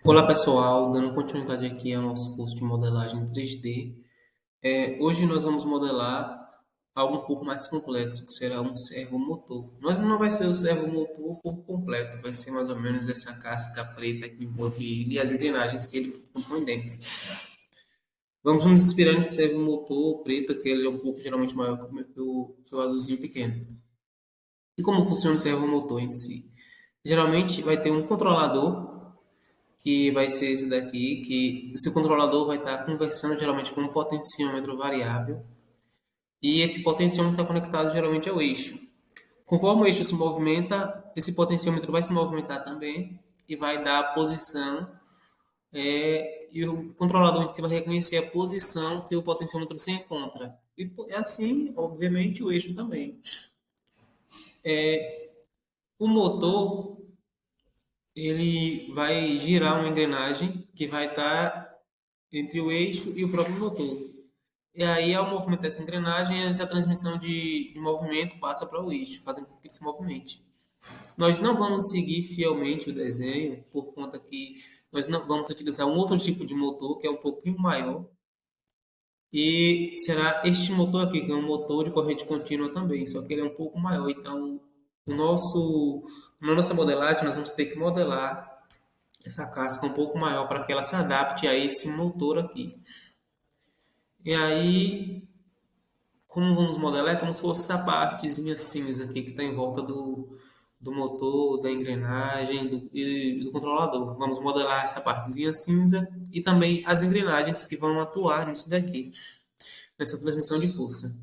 Olá pessoal, dando continuidade aqui ao nosso curso de modelagem 3D. Hoje nós vamos modelar algo um pouco mais complexo, que será um servomotor. Mas não vai ser o servomotor por completo, vai ser mais ou menos essa casca preta que envolve ele e as engrenagens que ele compõe dentro. Vamos nos inspirar nesse servomotor preto, que ele é um pouco geralmente maior que o azulzinho pequeno. E como funciona o servomotor em si? Geralmente vai ter um controlador que vai ser esse daqui, que esse controlador vai estar conversando geralmente com um potenciômetro variável, e esse potenciômetro está conectado geralmente ao eixo. Conforme o eixo se movimenta, esse potenciômetro vai se movimentar também e vai dar a posição, e o controlador em si vai reconhecer a posição que o potenciômetro se encontra. E assim, obviamente, o eixo também. O motor, ele vai girar uma engrenagem que vai estar entre o eixo e o próprio motor. E aí, ao movimentar essa engrenagem, essa transmissão de movimento passa para o eixo, fazendo com que ele se movimente. Nós não vamos seguir fielmente o desenho, por conta que nós não vamos utilizar um outro tipo de motor, que é um pouquinho maior, e será este motor aqui, que é um motor de corrente contínua também, só que ele é um pouco maior. Então, na nossa modelagem, nós vamos ter que modelar essa casca um pouco maior para que ela se adapte a esse motor aqui. E aí, como vamos modelar? É como se fosse essa partezinha cinza aqui que está em volta do motor, da engrenagem e do controlador. Vamos modelar essa partezinha cinza e também as engrenagens que vão atuar nisso daqui, nessa transmissão de força.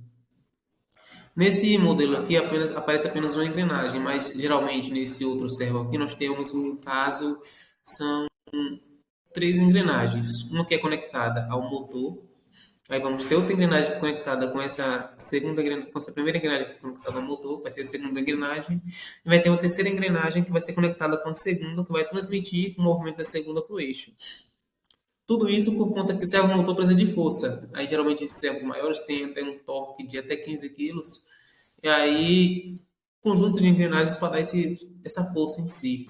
Nesse modelo aqui aparece apenas uma engrenagem, mas geralmente nesse outro servo aqui nós temos um caso, são três engrenagens. Uma que é conectada ao motor. Aí vamos ter outra engrenagem conectada com essa segunda engrenagem, com essa primeira engrenagem conectada ao motor, que vai ser a segunda engrenagem. E vai ter uma terceira engrenagem que vai ser conectada com a segunda, que vai transmitir o movimento da segunda para o eixo. Tudo isso por conta que o servo motor precisa de força. Aí geralmente esses servos maiores têm até um torque de até 15 quilos. E aí, conjunto de engrenagens para dar essa força em si.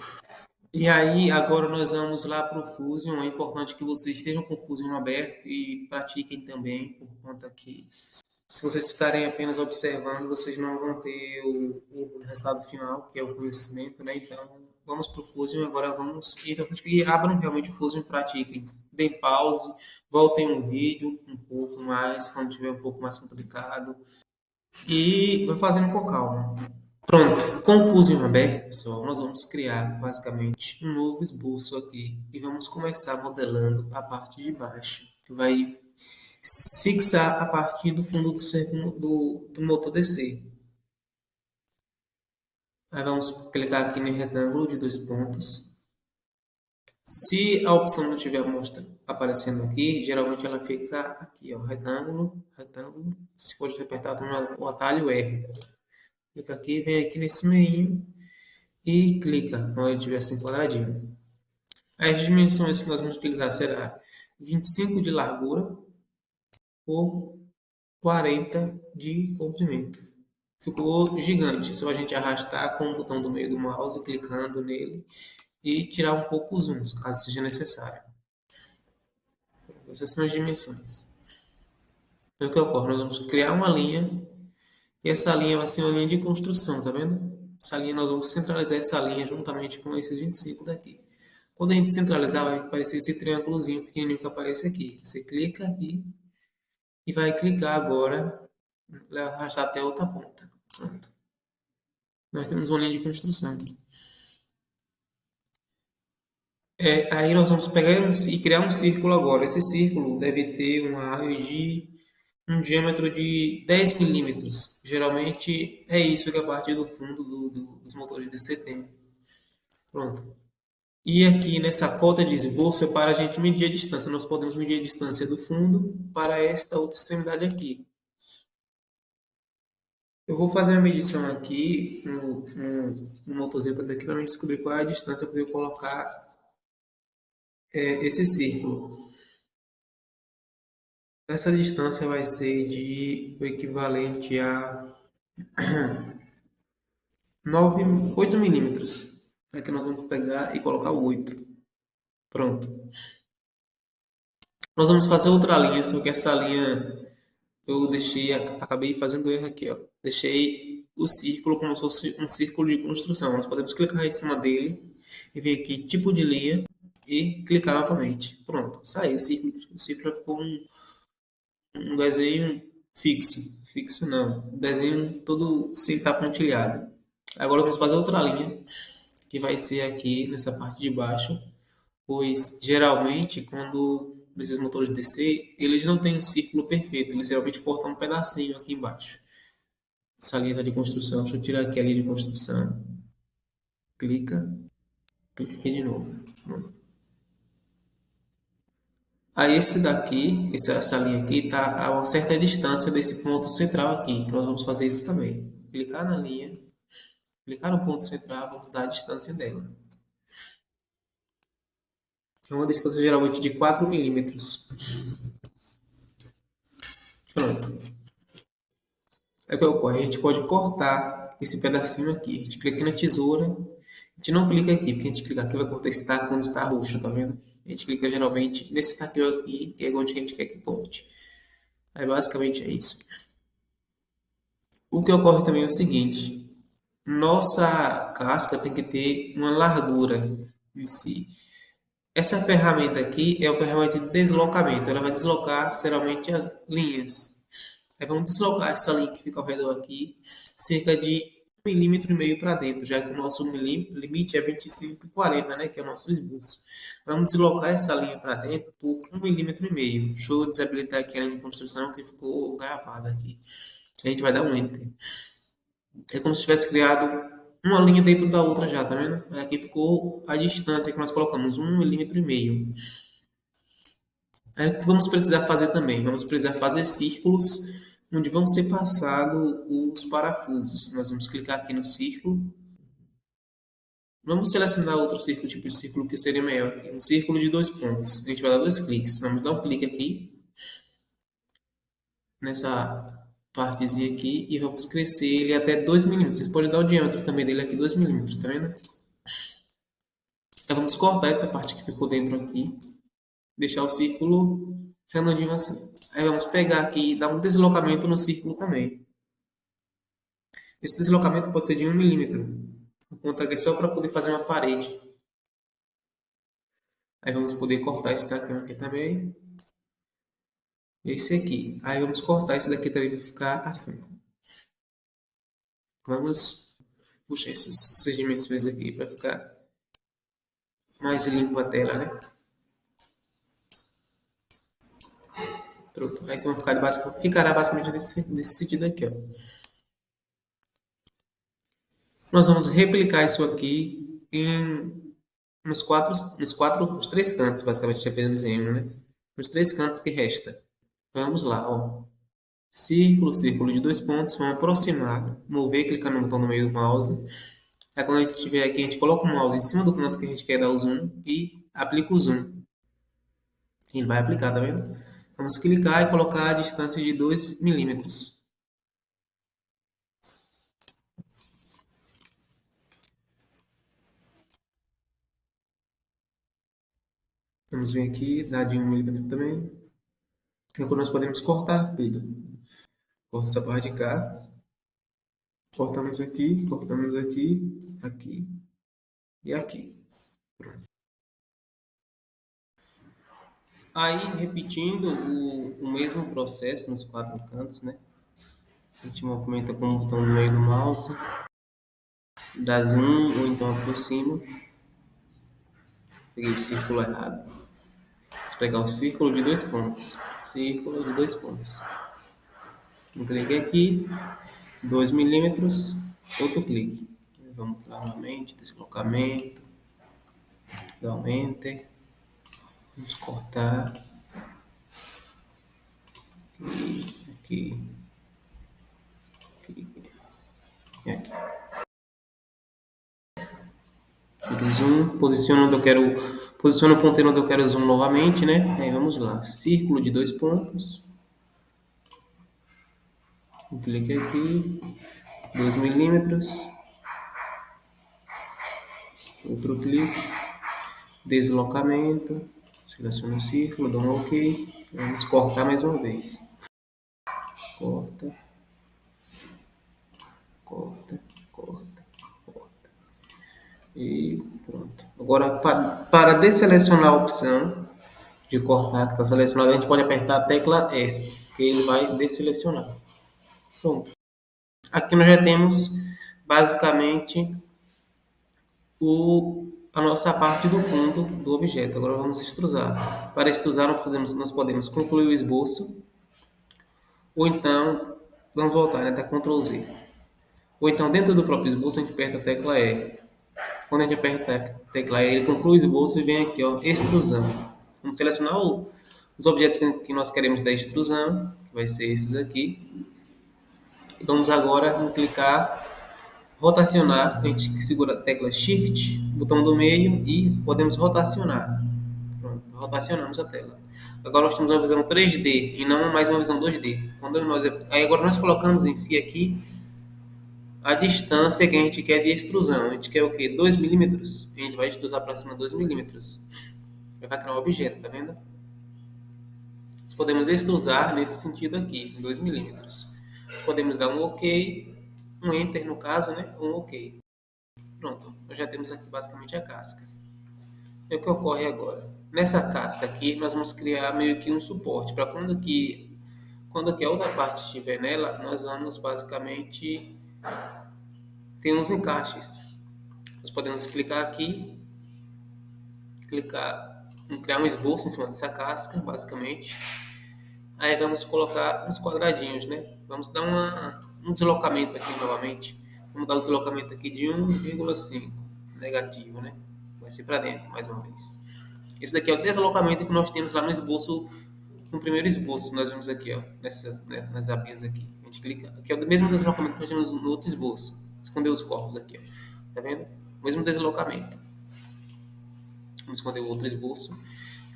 E aí, agora nós vamos lá para o Fusion. É importante que vocês estejam com o Fusion aberto e pratiquem também, por conta que se vocês ficarem apenas observando, vocês não vão ter o resultado final, que é o conhecimento, né? Então, vamos para o Fusion. Agora vamos e abram realmente o Fusion e pratiquem. Deem pause, voltem um vídeo um pouco mais, quando tiver um pouco mais complicado, e vai fazendo com calma. Pronto, com o Fusion aberto, pessoal, nós vamos criar basicamente um novo esboço aqui e vamos começar modelando a parte de baixo, que vai fixar a partir do fundo do motor DC. Aí vamos clicar aqui no retângulo de dois pontos. Se a opção não estiver aparecendo aqui, geralmente ela fica aqui, ó, retângulo, retângulo. Se for apertado o atalho R. Clica aqui, vem aqui nesse meio e clica quando ele estiver assim quadradinho. As dimensões que nós vamos utilizar será 25 de largura por 40 de comprimento. Ficou gigante. Só a gente arrastar com o botão do meio do mouse, clicando nele e tirar um pouco os zooms, caso seja necessário. Essas são as dimensões. Então, o que ocorre? Nós vamos criar uma linha e essa linha vai ser uma linha de construção, tá vendo? Essa linha, nós vamos centralizar essa linha juntamente com esses 25 daqui. Quando a gente centralizar, vai aparecer esse triângulozinho pequenininho que aparece aqui. Você clica aqui e vai clicar agora, arrastar até a outra ponta. Pronto. Nós temos uma linha de construção. Aí nós vamos pegar e criar um círculo agora. Esse círculo deve ter um raio de um diâmetro de 10 milímetros. Geralmente é isso que é a partir do fundo dos motores de CT. Pronto. E aqui nessa cota de esboço é para a gente medir a distância. Nós podemos medir a distância do fundo para esta outra extremidade aqui. Eu vou fazer uma medição aqui no motorzinho que eu tenho aqui para descobrir qual é a distância para eu colocar esse círculo. Essa distância vai ser o equivalente a 8 milímetros. Aqui nós vamos pegar e colocar o 8. Pronto. Nós vamos fazer outra linha, só que essa linha eu deixei, acabei fazendo erro aqui, ó. Deixei o círculo como se fosse um círculo de construção. Nós podemos clicar em cima dele e vir aqui, tipo de linha, e clicar novamente. Pronto, saiu o círculo. O círculo ficou um desenho fixo. Fixo não, um desenho todo sem estar pontilhado. Agora vamos fazer outra linha, que vai ser aqui nessa parte de baixo, pois geralmente quando esses motores DC, eles não têm um círculo perfeito, eles geralmente cortam um pedacinho aqui embaixo. Essa linha de construção, deixa eu tirar aqui a linha de construção. Clica, clica aqui de novo. Aí esse daqui, essa linha aqui, está a uma certa distância desse ponto central aqui, que nós vamos fazer isso também. Clicar na linha, clicar no ponto central, vamos dar a distância dela. É uma distância geralmente de 4 milímetros. Pronto. Aí o que ocorre? A gente pode cortar esse pedacinho aqui. A gente clica aqui na tesoura. A gente não clica aqui, porque a gente clica aqui vai cortar esse taco quando está roxo, tá vendo? A gente clica geralmente nesse taco aqui, que é onde a gente quer que corte. Aí basicamente é isso. O que ocorre também é o seguinte: nossa casca tem que ter uma largura em si. Essa ferramenta aqui é uma ferramenta de deslocamento. Ela vai deslocar geralmente as linhas. Aí vamos deslocar essa linha que fica ao redor aqui, cerca de 1,5 mm para dentro, já que o nosso limite é 25,40, né, que é o nosso esboço. Vamos deslocar essa linha para dentro por 1,5 mm. Deixa eu desabilitar aqui a linha de construção que ficou gravada aqui. A gente vai dar um Enter. É como se tivesse criado uma linha dentro da outra já, tá vendo? Aqui ficou a distância que nós colocamos, 1,5 mm. Aí o que vamos precisar fazer também? Vamos precisar fazer círculos onde vão ser passados os parafusos. Nós vamos clicar aqui no círculo. Vamos selecionar outro círculo, tipo de círculo que seria melhor. Um círculo de 2 pontos. A gente vai dar 2 cliques. Vamos dar um clique aqui, nessa partezinha aqui, e vamos crescer ele até 2 milímetros. Você pode dar o diâmetro também dele aqui, 2 milímetros, tá vendo? Aí vamos cortar essa parte que ficou dentro aqui. Deixar o círculo redondinho assim. Aí vamos pegar aqui e dar um deslocamento no círculo também. Esse deslocamento pode ser de 1 mm. Por conta que é só para poder fazer uma parede. Aí vamos poder cortar esse daqui também. Esse aqui. Aí vamos cortar esse daqui também para ficar assim. Vamos puxar essas dimensões aqui para ficar mais limpo a tela, né? Pronto. Aí você vai ficará basicamente nesse sentido aqui, ó. Nós vamos replicar isso aqui nos 3 cantos, basicamente, já fizemos desenho, né? Nos 3 cantos que resta. Vamos lá, ó. Círculo, círculo de 2 pontos, vamos aproximar, mover, clicando no botão no meio do mouse. Aí quando a gente tiver aqui, a gente coloca o mouse em cima do canto que a gente quer dar o zoom e aplica o zoom. Ele vai aplicar, tá vendo? Vamos clicar e colocar a distância de 2 milímetros. Vamos vir aqui, dar de 1 milímetro também. Agora nós podemos cortar tudo. Corta essa parte de cá. Cortamos aqui, aqui e aqui. Aí, repetindo o mesmo processo nos 4 cantos, né? A gente movimenta com o botão no meio do mouse, dá zoom ou então aproxima. Peguei o círculo errado. Vamos pegar o círculo de 2 pontos. Círculo de 2 pontos. Um clique aqui, 2 milímetros, outro clique. Vamos lá novamente, deslocamento, dá um Enter. Vamos cortar aqui, aqui e aqui. Tiro o zoom, posiciono o ponteiro onde eu quero zoom novamente, né? Aí vamos lá, círculo de 2 pontos. Um clique aqui, 2 milímetros. Outro clique, deslocamento, seleciono o círculo, dou um OK, vamos cortar mais uma vez. Corta, corta, corta, corta. E pronto. Agora, para desselecionar a opção de cortar que está selecionada, a gente pode apertar a tecla S, que ele vai desselecionar. Pronto. Aqui nós já temos basicamente a nossa parte do fundo do objeto. Agora vamos extrusar. Para extrusar, nós podemos concluir o esboço, ou então, vamos voltar, né? Até Ctrl Z. Ou então, dentro do próprio esboço, a gente aperta a tecla E. Quando a gente aperta a tecla E, ele conclui o esboço e vem aqui, ó, extrusão. Vamos selecionar os objetos que nós queremos da extrusão, que vai ser esses aqui. E vamos agora clicar, rotacionar. A gente segura a tecla Shift, botão do meio, e podemos rotacionar. Pronto, rotacionamos a tela. Agora nós temos uma visão 3D e não mais uma visão 2D. Aí agora nós colocamos em si aqui a distância que a gente quer de extrusão. A gente quer o quê? 2 milímetros. A gente vai extrusar para cima 2 milímetros. Vai criar um objeto, tá vendo? Nós podemos extrusar nesse sentido aqui, em 2 milímetros. Nós podemos dar um OK, um Enter no caso, né? Um OK. Pronto, nós já temos aqui basicamente a casca. E o que ocorre agora? Nessa casca aqui, nós vamos criar meio que um suporte para quando a outra parte estiver nela, nós vamos basicamente ter uns encaixes. Nós podemos clicar aqui, criar um esboço em cima dessa casca, basicamente. Aí vamos colocar uns quadradinhos, né? Vamos dar um deslocamento aqui novamente. Vamos dar um deslocamento aqui de 1,5 negativo, né? Vai ser para dentro, mais uma vez. Esse daqui é o deslocamento que nós temos lá no esboço, no primeiro esboço. Nós vimos aqui, ó, nas abinhas aqui. A gente clica, aqui é o mesmo deslocamento que nós temos no outro esboço. Esconder os corpos aqui, ó. Tá vendo? O mesmo deslocamento. Vamos esconder o outro esboço.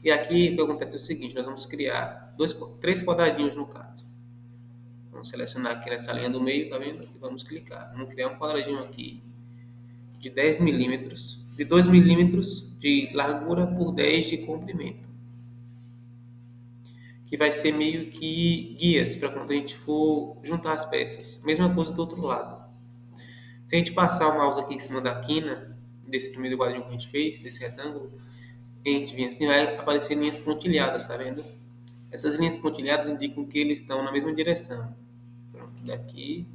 E aqui o que acontece é o seguinte, nós vamos criar três quadradinhos no caso. Vamos selecionar aqui nessa linha do meio, tá vendo? E vamos clicar. Vamos criar um quadradinho aqui de 10 milímetros, de 2 milímetros de largura por 10 de comprimento. Que vai ser meio que guias para quando a gente for juntar as peças. Mesma coisa do outro lado. Se a gente passar o mouse aqui em cima da quina, desse primeiro quadradinho que a gente fez, desse retângulo, a gente vem assim, vai aparecer linhas pontilhadas, tá vendo? Essas linhas pontilhadas indicam que eles estão na mesma direção. Pronto, daqui,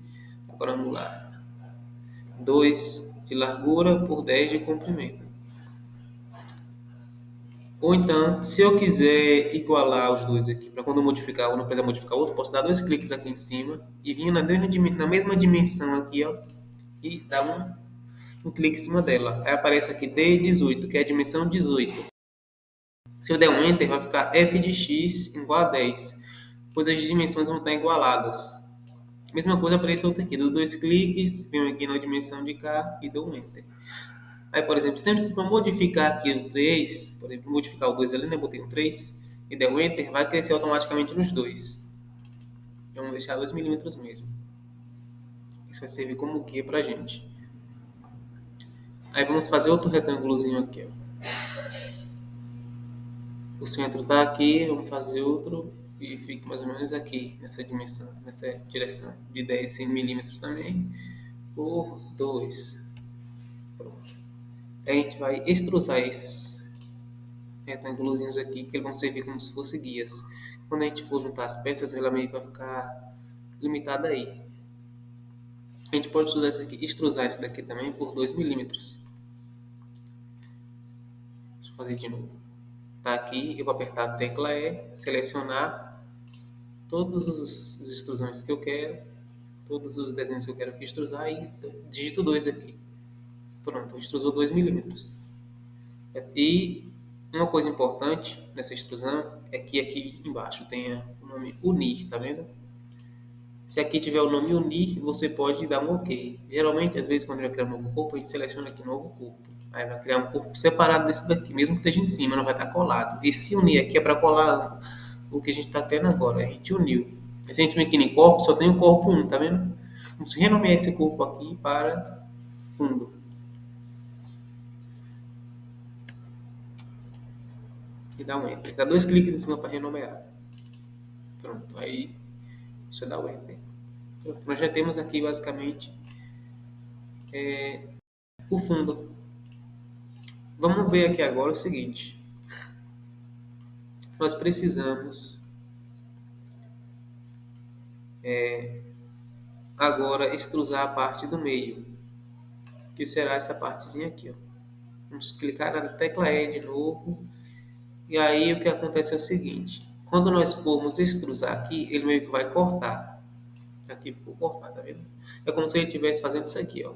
agora vamos lá. 2 de largura por 10 de comprimento. Ou então, se eu quiser igualar os dois aqui, para quando eu modificar um, não precisar modificar outro, posso dar 2 cliques aqui em cima e vir na mesma dimensão aqui, ó, e dar um clique em cima dela. Aí aparece aqui D18, que é a dimensão 18. Se eu der um Enter, vai ficar f de x igual a 10, pois as dimensões vão estar igualadas. Mesma coisa para esse outro aqui, dou 2 cliques, venho aqui na dimensão de cá e dou um Enter. Aí, por exemplo, sempre que eu modificar aqui o 3, por exemplo, modificar o 2 ali, né, botei um 3 e der um Enter, vai crescer automaticamente nos dois. Então, vamos deixar 2 milímetros mesmo. Isso vai servir como guia para a gente. Aí vamos fazer outro retângulozinho aqui, ó. O centro está aqui, vamos fazer outro e fica mais ou menos aqui, nessa dimensão, nessa direção, de 10 milímetros também, por 2. Pronto. Aí a gente vai extrusar esses retângulozinhos aqui, que vão servir como se fossem guias. Quando a gente for juntar as peças, ela meio que vai ficar limitada aí. A gente pode extrusar esse daqui também por 2 milímetros. Deixa eu fazer de novo. Tá aqui, eu vou apertar a tecla E, selecionar todas as extrusões que eu quero, todos os desenhos que eu quero extrusar e digito 2 aqui. Pronto, extrusou 2 milímetros. E uma coisa importante nessa extrusão é que aqui embaixo tenha o nome Unir, tá vendo? Se aqui tiver o nome Unir, você pode dar um OK. Geralmente, às vezes, quando vai criar um novo corpo, a gente seleciona aqui novo corpo. Aí vai criar um corpo separado desse daqui, mesmo que esteja em cima, não vai estar colado. E se unir aqui é para colar o que a gente está criando agora. A gente uniu. Se a gente vem aqui em corpo, só tem o corpo 1, tá vendo? Vamos renomear esse corpo aqui para fundo. e dá um Enter. Dá 2 cliques em cima para renomear. Pronto, aí você dá o Enter. Pronto, nós já temos aqui basicamente o fundo. Vamos ver aqui agora o seguinte. Nós precisamos agora extrusar a parte do meio, que será essa partezinha aqui, ó. Vamos clicar na tecla E de novo. E aí o que acontece é o seguinte. Quando nós formos extrusar aqui, ele meio que vai cortar. Aqui ficou cortado, tá vendo? É como se ele estivesse fazendo isso aqui, ó.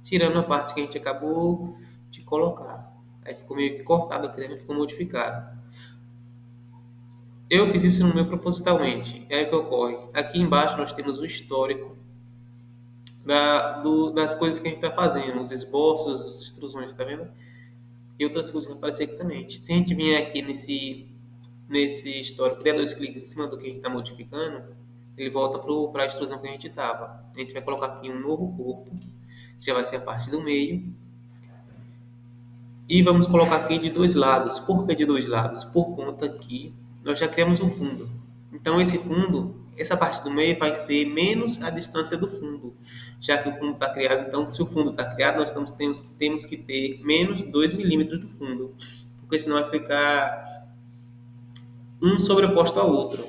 Tirando a parte que a gente acabou de colocar. Aí ficou meio que cortado aqui, né? Ficou modificado. Eu fiz isso no meu propositalmente. É aí o que ocorre. Aqui embaixo nós temos o histórico das coisas que a gente está fazendo, os esboços, as extrusões, tá vendo? E outras coisas que aparecem aqui também. Se a gente vier aqui nesse histórico, der 2 cliques em cima do que a gente está modificando, ele volta para a extrusão que a gente estava. A gente vai colocar aqui um novo corpo, que já vai ser a parte do meio. E vamos colocar aqui de 2 lados. Por que de 2 lados? Por conta que nós já criamos um fundo. Então, esse fundo, essa parte do meio vai ser menos a distância do fundo. Já que o fundo está criado, então, se o fundo está criado, nós temos que ter menos 2 milímetros do fundo. Porque senão vai ficar um sobreposto ao outro.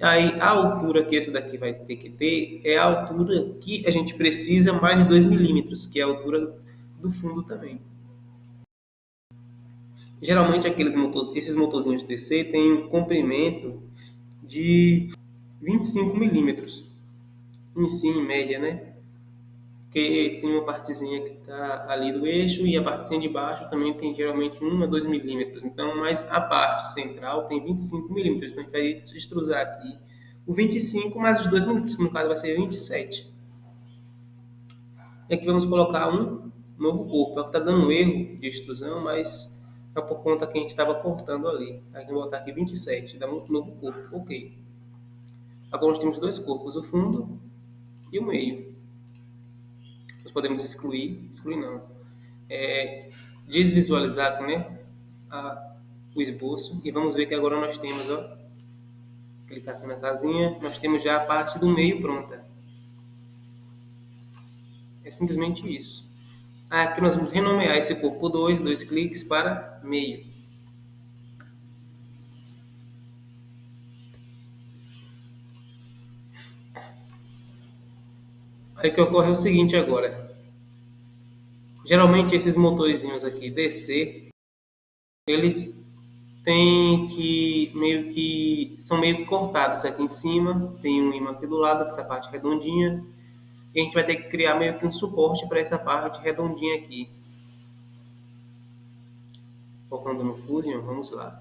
Aí, a altura que esse daqui vai ter que ter é a altura que a gente precisa mais de 2 milímetros, que é a altura do fundo também. Geralmente esses motorzinhos DC têm um comprimento de 25 milímetros, em si, em média, né? Porque tem uma partezinha que está ali do eixo e a partezinha de baixo também tem geralmente 1 a 2 milímetros. Então, mas a parte central tem 25 milímetros. Então, a gente vai extrusar aqui o 25 mais os 2 milímetros, que no caso vai ser 27. E aqui vamos colocar um novo corpo. É o que está dando um erro de extrusão, mas é por conta que a gente estava cortando ali. Aí vamos botar aqui 27, dá um novo corpo. Ok. Agora nós temos 2 corpos, o fundo e o meio. Nós podemos excluir não, desvisualizar, né, o esboço. E vamos ver que agora nós temos, ó, clicar aqui na casinha, nós temos já a parte do meio pronta. É simplesmente isso. Aqui nós vamos renomear esse corpo 2 cliques para meio. Aí o que ocorre é o seguinte agora. Geralmente esses motorzinhos aqui DC, eles têm que são meio que cortados aqui em cima, tem um imã aqui do lado, essa parte redondinha, e a gente vai ter que criar meio que um suporte para essa parte redondinha aqui. Focando no Fusion, vamos lá.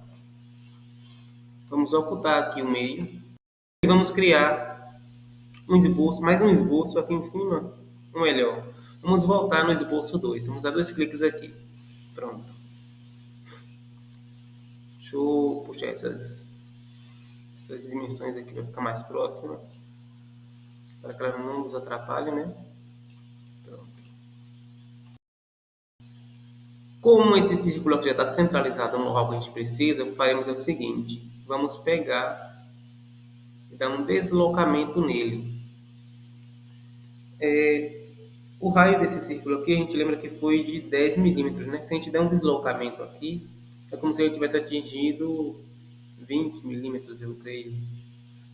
Vamos ocultar aqui o meio e vamos criar um esboço, mais um esboço aqui em cima, ou melhor, vamos voltar no esboço 2, vamos dar 2 cliques aqui. Pronto. Deixa eu puxar essas dimensões aqui para ficar mais próxima, para que ela não nos atrapalhe, né? Pronto. Como esse círculo aqui já está centralizado no local que a gente precisa, o que faremos é o seguinte, vamos pegar e dar um deslocamento nele. O raio desse círculo aqui, a gente lembra que foi de 10 milímetros, né? Se a gente der um deslocamento aqui, é como se ele tivesse atingido 20 milímetros, eu creio.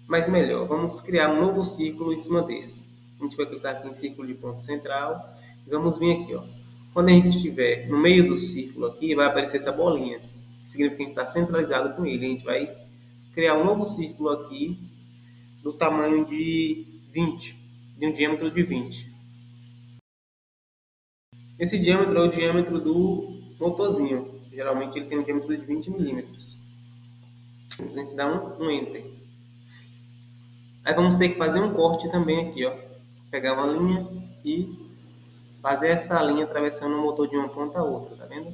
Mas melhor, vamos criar um novo círculo em cima desse. A gente vai clicar aqui em círculo de ponto central e vamos vir aqui, ó. Quando a gente estiver no meio do círculo aqui, vai aparecer essa bolinha. Significa que a gente está centralizado com ele. A gente vai criar um novo círculo aqui do tamanho de 20, de um diâmetro de 20. Esse diâmetro é o diâmetro do motorzinho. Geralmente ele tem um diâmetro de 20 milímetros. A gente dá um Enter. Aí vamos ter que fazer um corte também aqui, ó. Pegar uma linha e fazer essa linha atravessando o motor de uma ponta a outra, tá vendo?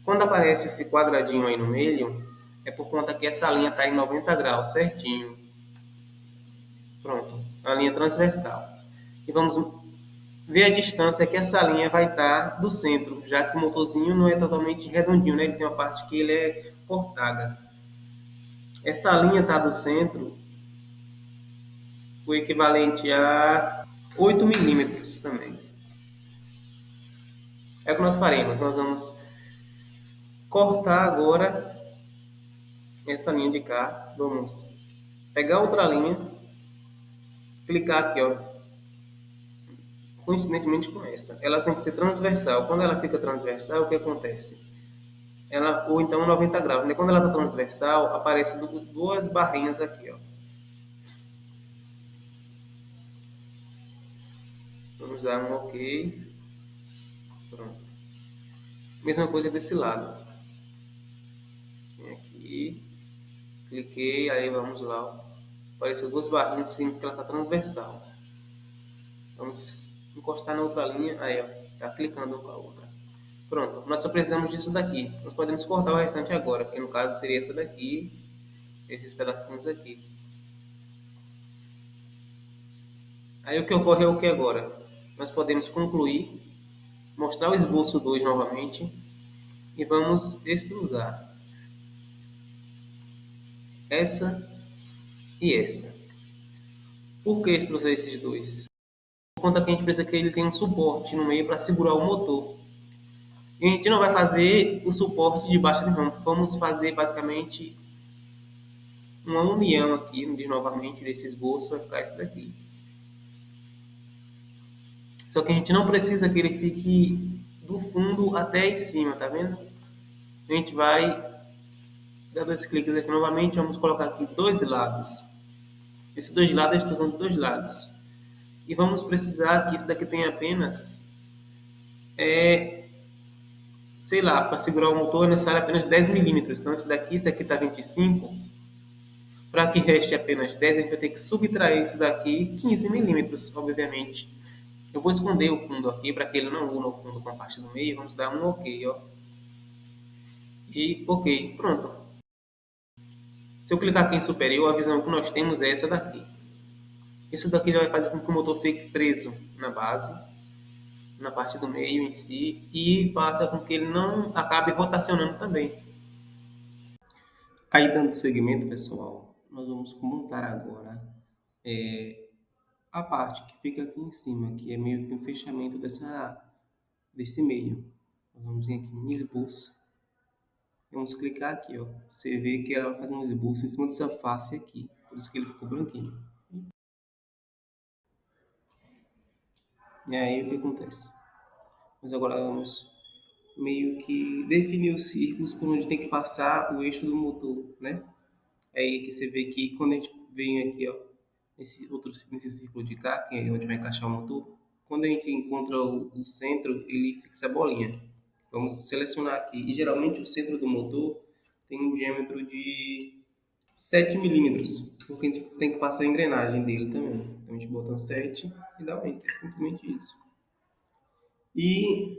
Quando aparece esse quadradinho aí no meio, é por conta que essa linha está em 90 graus, certinho. Pronto, a linha transversal. E vamos Vê a distância que essa linha vai estar do centro, já que o motorzinho não é totalmente redondinho, né? Ele tem uma parte que ele é cortada. Essa linha está do centro, o equivalente a 8 milímetros também. É o que nós faremos. Nós vamos cortar agora essa linha de cá. Vamos pegar outra linha, clicar aqui, ó, coincidentemente com essa. Ela tem que ser transversal. Quando ela fica transversal, o que acontece? Ela, ou então 90 graus, né? Quando ela está transversal, aparecem duas barrinhas aqui, ó. Vamos dar um OK. Pronto. Mesma coisa desse lado. Vem aqui, cliquei, aí vamos lá, ó. Apareceu duas barrinhas, sim, porque ela está transversal. Vamos encostar na outra linha, aí ó, tá clicando com a outra. Pronto, nós só precisamos disso daqui. Nós podemos cortar o restante agora, que no caso seria essa daqui, esses pedacinhos aqui. Aí o que ocorre é o que agora? Nós podemos concluir, mostrar o esboço 2 novamente e vamos extrusar essa e essa. Por que extrusar esses dois? Por conta que a gente precisa que ele tenha um suporte no meio para segurar o motor. E a gente não vai fazer o suporte de baixa tensão, vamos fazer basicamente uma união aqui, novamente, desse esboço, vai ficar esse daqui. Só que a gente não precisa que ele fique do fundo até em cima, tá vendo? A gente vai dar dois cliques aqui novamente, vamos colocar aqui dois lados. Esses dois lados, a extrusão de dois lados. E vamos precisar que isso daqui tenha apenas, sei lá, para segurar o motor é necessário apenas 10 milímetros. Então esse aqui está 25. Para que reste apenas 10, a gente vai ter que subtrair isso daqui 15 milímetros, obviamente. Eu vou esconder o fundo aqui para que ele não una o fundo com a parte do meio. Vamos dar um OK, ó. E OK, pronto. Se eu clicar aqui em superior, a visão que nós temos é essa daqui. Isso daqui já vai fazer com que o motor fique preso na base, na parte do meio em si, e faça com que ele não acabe rotacionando também. Aí, dando seguimento, pessoal, nós vamos montar agora a parte que fica aqui em cima, que é meio que um fechamento desse meio. Nós vamos vir aqui em esboço. Vamos clicar aqui, ó. Você vê que ela vai fazer um esboço em cima dessa face aqui. Por isso que ele ficou branquinho. E aí o que acontece? Nós agora vamos meio que definir os círculos por onde tem que passar o eixo do motor, né? É aí que você vê que quando a gente vem aqui, ó, nesse círculo de cá, que é onde vai encaixar o motor, quando a gente encontra o centro, ele fixa a bolinha. Vamos selecionar aqui. E geralmente o centro do motor tem um diâmetro de 7 milímetros, porque a gente tem que passar a engrenagem dele também. Então a gente bota um 7 e dá um enter, simplesmente isso. E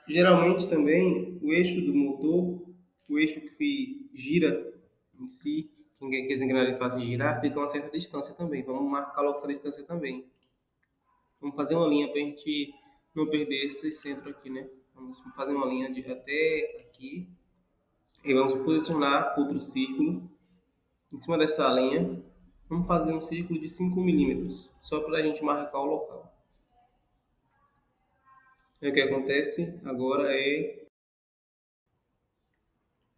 geralmente também o eixo do motor, o eixo que gira em si, que as engrenagens fazem girar, fica a uma certa distância também. Vamos marcar logo essa distância também. Vamos fazer uma linha para a gente não perder esse centro aqui, né? Vamos fazer uma linha até aqui e vamos posicionar outro círculo em cima dessa linha. Vamos fazer um círculo de 5 milímetros, só para a gente marcar o local. E o que acontece agora é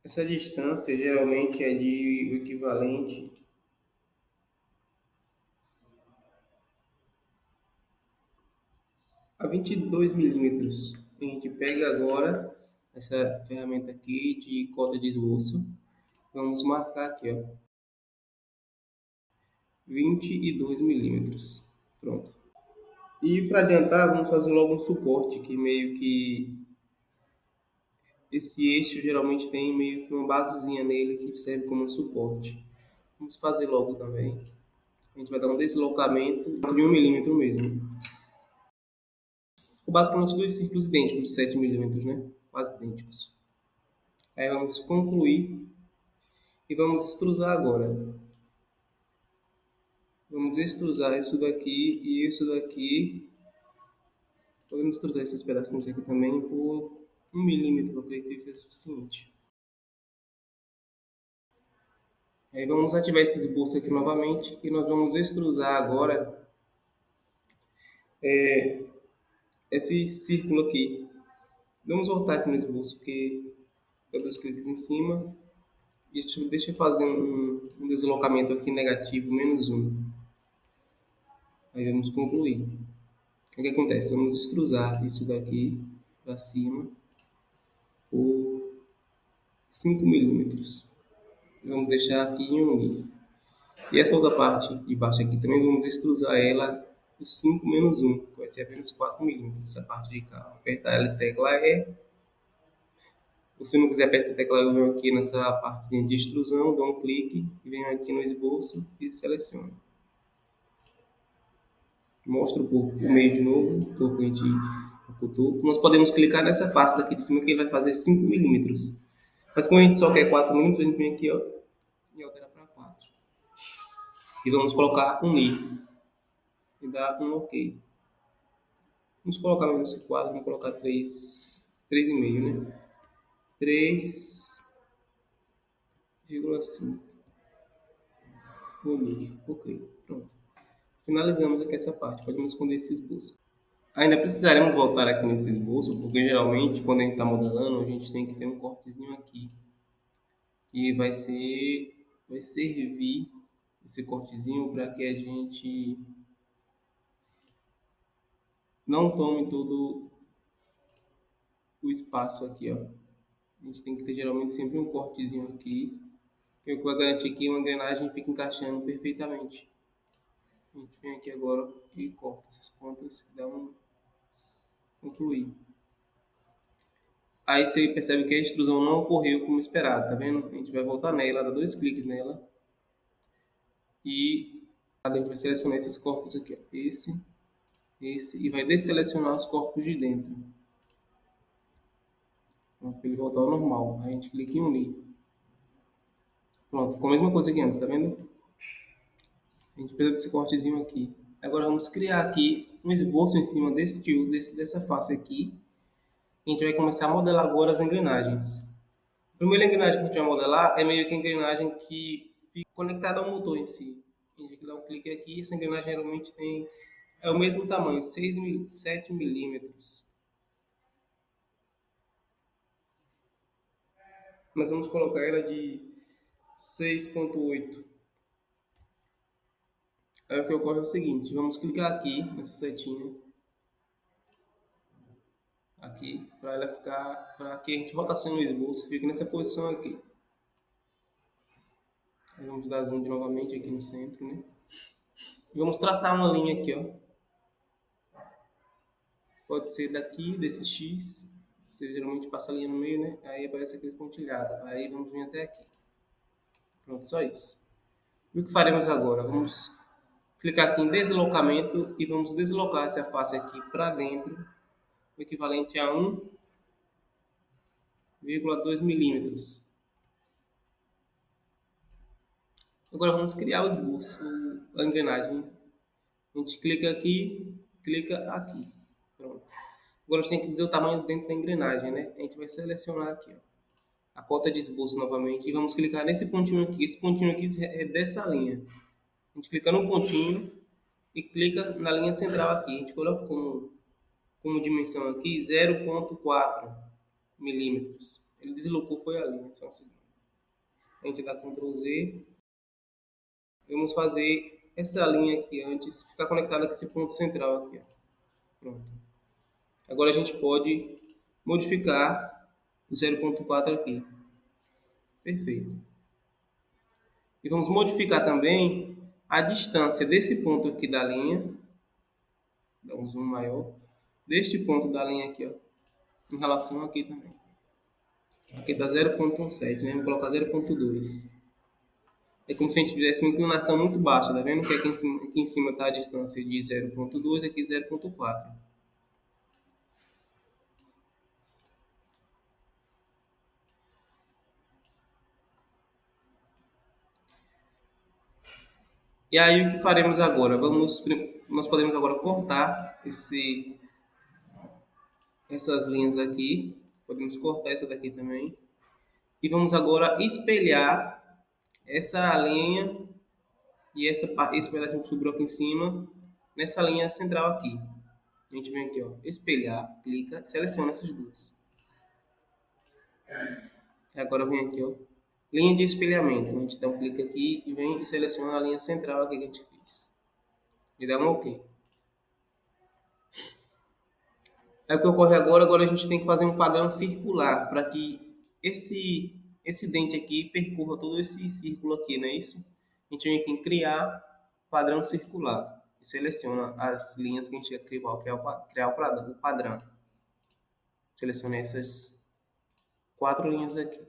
essa distância geralmente é de o equivalente a 22 milímetros. A gente pega agora essa ferramenta aqui de corta de esboço. Vamos marcar aqui, ó, 22 milímetros. Pronto. E para adiantar, vamos fazer logo um suporte, que meio que esse eixo geralmente tem meio que uma basezinha nele que serve como um suporte. Vamos fazer logo também. A gente vai dar um deslocamento de 1 milímetro mesmo. Ficou basicamente dois círculos idênticos de 7 milímetros, né? Quase idênticos. Aí vamos concluir e vamos extrusar agora. Vamos extrusar isso daqui e isso daqui Podemos trocar esses pedacinhos aqui também por 1 milímetro, eu acredito que é suficiente. Aí vamos ativar esse esboço aqui novamente e nós vamos extrusar agora esse círculo aqui. Vamos voltar aqui no esboço, porque dá dois cliques em cima. E deixa eu fazer um deslocamento aqui negativo, -1. Aí vamos concluir. O que acontece? Vamos extrusar isso daqui para cima por 5 milímetros. Vamos deixar aqui em 1. E essa outra parte de baixo aqui também vamos extrusar ela por 5 menos 1, que vai ser apenas 4 milímetros. Essa parte de cá. Apertar a tecla E. Se você não quiser apertar a tecla E, eu venho aqui nessa partezinha de extrusão, dou um clique e venho aqui no esboço e seleciono. Mostro o meio de novo, o corpo a gente ocultou. Nós podemos clicar nessa face daqui de cima que ele vai fazer 5 milímetros. Mas como a gente só quer 4 milímetros, a gente vem aqui ó, e altera para 4. E vamos colocar um I. E dar um OK. Vamos colocar menos esse 4, vamos colocar 3,5, né? 3,5. OK. Pronto. Finalizamos aqui essa parte. Podemos esconder esse esboço. Ainda precisaremos voltar aqui nesse esboço, porque geralmente quando a gente está modelando, a gente tem que ter um cortezinho aqui. Que vai servir esse cortezinho para que a gente não tome todo o espaço aqui, ó. A gente tem que ter geralmente sempre um cortezinho aqui, que vai garantir que uma engrenagem fique encaixando perfeitamente. A gente vem aqui agora e corta essas pontas, dá um concluir. Aí você percebe que a extrusão não ocorreu como esperado, tá vendo? A gente vai voltar nela, dá 2 cliques nela e a gente vai selecionar esses corpos aqui, ó. Esse, e vai desselecionar os corpos de dentro. Pronto, para ele voltar ao normal. Aí a gente clica em unir. Pronto, ficou a mesma coisa que antes, tá vendo? A gente precisa desse cortezinho aqui. Agora vamos criar aqui um esboço em cima dessa face aqui. A gente vai começar a modelar agora as engrenagens. A primeira engrenagem que a gente vai modelar é meio que a engrenagem que fica conectada ao motor em si. A gente vai dar um clique aqui, essa engrenagem geralmente é o mesmo tamanho, 7 milímetros. Nós vamos colocar ela de 6,8. Aí o que ocorre é o seguinte, vamos clicar aqui nessa setinha, aqui, para ela ficar, para que a gente rotacione o esboço, fique nessa posição aqui. Aí vamos dar zoom novamente aqui no centro, né? E vamos traçar uma linha aqui, ó. Pode ser daqui, desse X, você geralmente passa a linha no meio, né? Aí aparece aquele pontilhado. Aí vamos vir até aqui. Pronto, só isso. E o que faremos agora? Vamos clicar aqui em deslocamento e vamos deslocar essa face aqui para dentro, o equivalente a 1,2 milímetros. Agora vamos criar o esboço, a engrenagem. A gente clica aqui, clica aqui. Pronto. Agora a gente tem que dizer o tamanho dentro da engrenagem, né? A gente vai selecionar aqui, ó, a cota de esboço novamente e vamos clicar nesse pontinho aqui. Esse pontinho aqui é dessa linha. A gente clica no pontinho e clica na linha central aqui. A gente coloca como dimensão aqui 0,4 milímetros. Ele deslocou, foi a linha. Só um segundo. A gente dá Ctrl Z. Vamos fazer essa linha aqui antes ficar conectada com esse ponto central aqui, ó. Pronto. Agora a gente pode modificar o 0,4 aqui. Perfeito. E vamos modificar também a distância desse ponto aqui da linha. Dá um zoom maior. Deste ponto da linha aqui, ó, em relação aqui também. Aqui dá 0,17, né? Vamos colocar 0,2. É como se a gente tivesse uma inclinação muito baixa, tá vendo? Que aqui em cima está a distância de 0,2, aqui 0,4. E aí o que faremos agora? Nós podemos agora cortar essas linhas aqui. Podemos cortar essa daqui também. E vamos agora espelhar essa linha e esse pedacinho que sobrou aqui em cima nessa linha central aqui. A gente vem aqui, ó, espelhar, clica, seleciona essas duas. E agora vem aqui, ó, linha de espelhamento. A gente dá um clique aqui e vem e seleciona a linha central aqui que a gente fez. E dá um OK. Aí o que ocorre agora? Agora a gente tem que fazer um padrão circular para que esse dente aqui percorra todo esse círculo aqui, não é isso? A gente vem aqui em criar padrão circular e seleciona as linhas que a gente quer criar o padrão. Selecione essas 4 linhas aqui.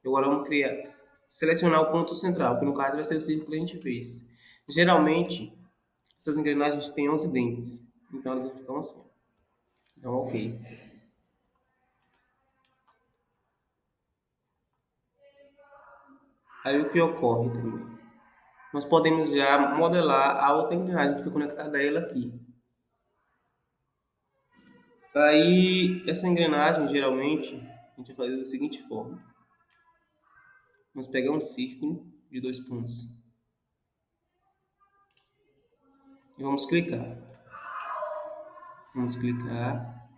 Agora vamos selecionar o ponto central, que no caso vai ser o círculo que a gente fez. Geralmente, essas engrenagens têm 11 dentes, então elas vão ficar assim. Então, OK. Aí o que ocorre também? Nós podemos já modelar a outra engrenagem que foi conectada a ela aqui. Aí, essa engrenagem, geralmente, a gente vai fazer da seguinte forma. Vamos pegar um círculo de 2 pontos. E vamos clicar. Vamos clicar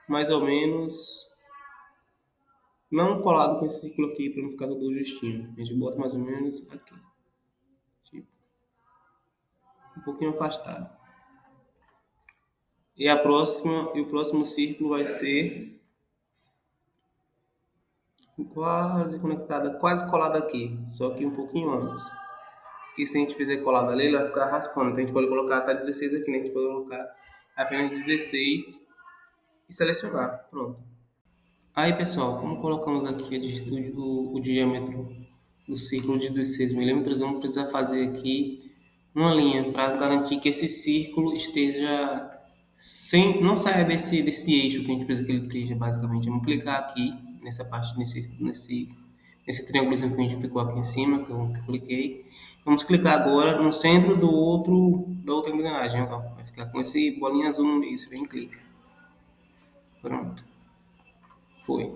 mais ou menos, não colado com esse círculo aqui para não ficar tudo justinho. A gente bota mais ou menos aqui. Tipo, um pouquinho afastado. E o próximo círculo vai ser quase conectada, quase colada aqui, só que um pouquinho antes. Que se a gente fizer colada ali, ele vai ficar raspando. Então a gente pode colocar até 16 aqui, né? A gente pode colocar apenas 16 e selecionar. Pronto. Aí, pessoal, como colocamos aqui o diâmetro do círculo de 16 milímetros, vamos precisar fazer aqui uma linha para garantir que esse círculo esteja não saia desse eixo que a gente precisa que ele esteja, basicamente. Vamos clicar aqui nessa parte, nesse triângulozinho que a gente ficou aqui em cima, que eu cliquei. Vamos clicar agora no centro da outra engrenagem, ó. Vai ficar com esse bolinha azul no meio, você vem e clica. Pronto. Foi.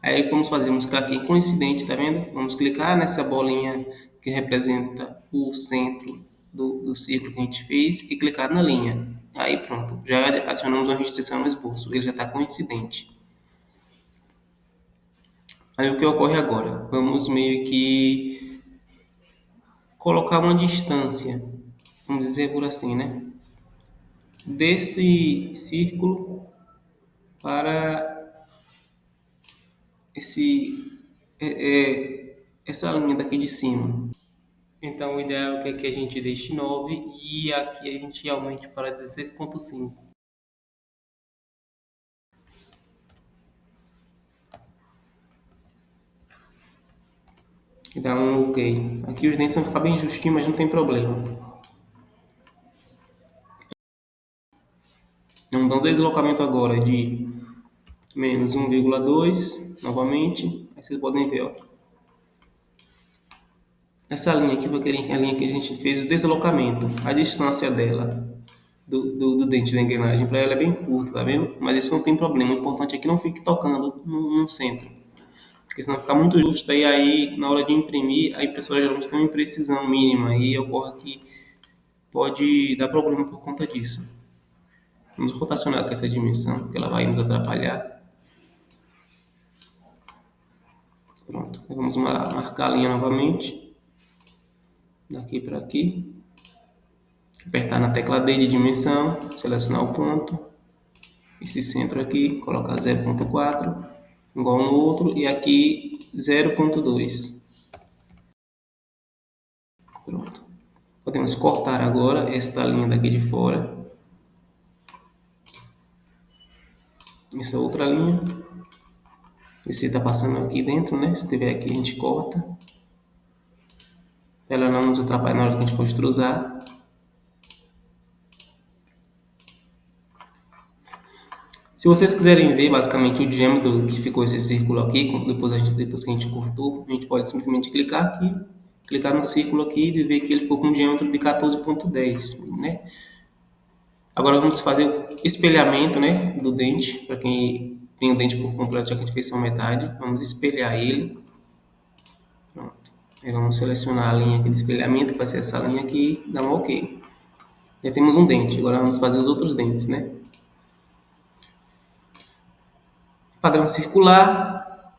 Aí vamos fazer, vamos clicar aqui coincidente, tá vendo? Vamos clicar nessa bolinha que representa o centro do círculo que a gente fez e clicar na linha. Aí pronto, já adicionamos uma restrição no esboço, ele já está coincidente. Aí o que ocorre agora? Vamos meio que colocar uma distância, vamos dizer por assim, né? Desse círculo para essa linha daqui de cima. Então, o ideal é que a gente deixe 9 e aqui a gente aumente para 16,5. E dá um OK. Aqui os dentes vão ficar bem justinhos, mas não tem problema. Vamos dar um deslocamento agora de menos 1,2 novamente. Aí vocês podem ver, ó. Essa linha aqui foi a linha que a gente fez o deslocamento. A distância dela do dente da engrenagem para ela é bem curta, tá vendo? Mas isso não tem problema. O importante é que não fique tocando no centro. Porque senão fica muito justo. E aí, na hora de imprimir, aí a pessoa geralmente tem uma imprecisão mínima. E ocorre que pode dar problema por conta disso. Vamos rotacionar com essa dimensão, porque ela vai nos atrapalhar. Pronto. Vamos marcar a linha novamente. Daqui para aqui. Apertar na tecla D de dimensão, selecionar o ponto. Esse centro aqui, colocar 0,4, igual no outro, e aqui 0,2. Pronto. Podemos cortar agora esta linha daqui de fora. Essa outra linha. Esse está passando aqui dentro, né? Se tiver aqui, a gente corta. Pra ela não nos atrapalhar na hora que a gente for extrusar. Se vocês quiserem ver basicamente o diâmetro que ficou esse círculo aqui, depois que a gente cortou, a gente pode simplesmente clicar aqui, clicar no círculo aqui e ver que ele ficou com um diâmetro de 14,10, né? Agora vamos fazer o espelhamento, né, do dente, para quem tem o dente por completo, já que a gente fez só metade. Vamos espelhar ele. Pronto. Aí vamos selecionar a linha aqui de espelhamento, que vai ser essa linha aqui, dá um OK. Já temos um dente, agora vamos fazer os outros dentes, né? Padrão circular,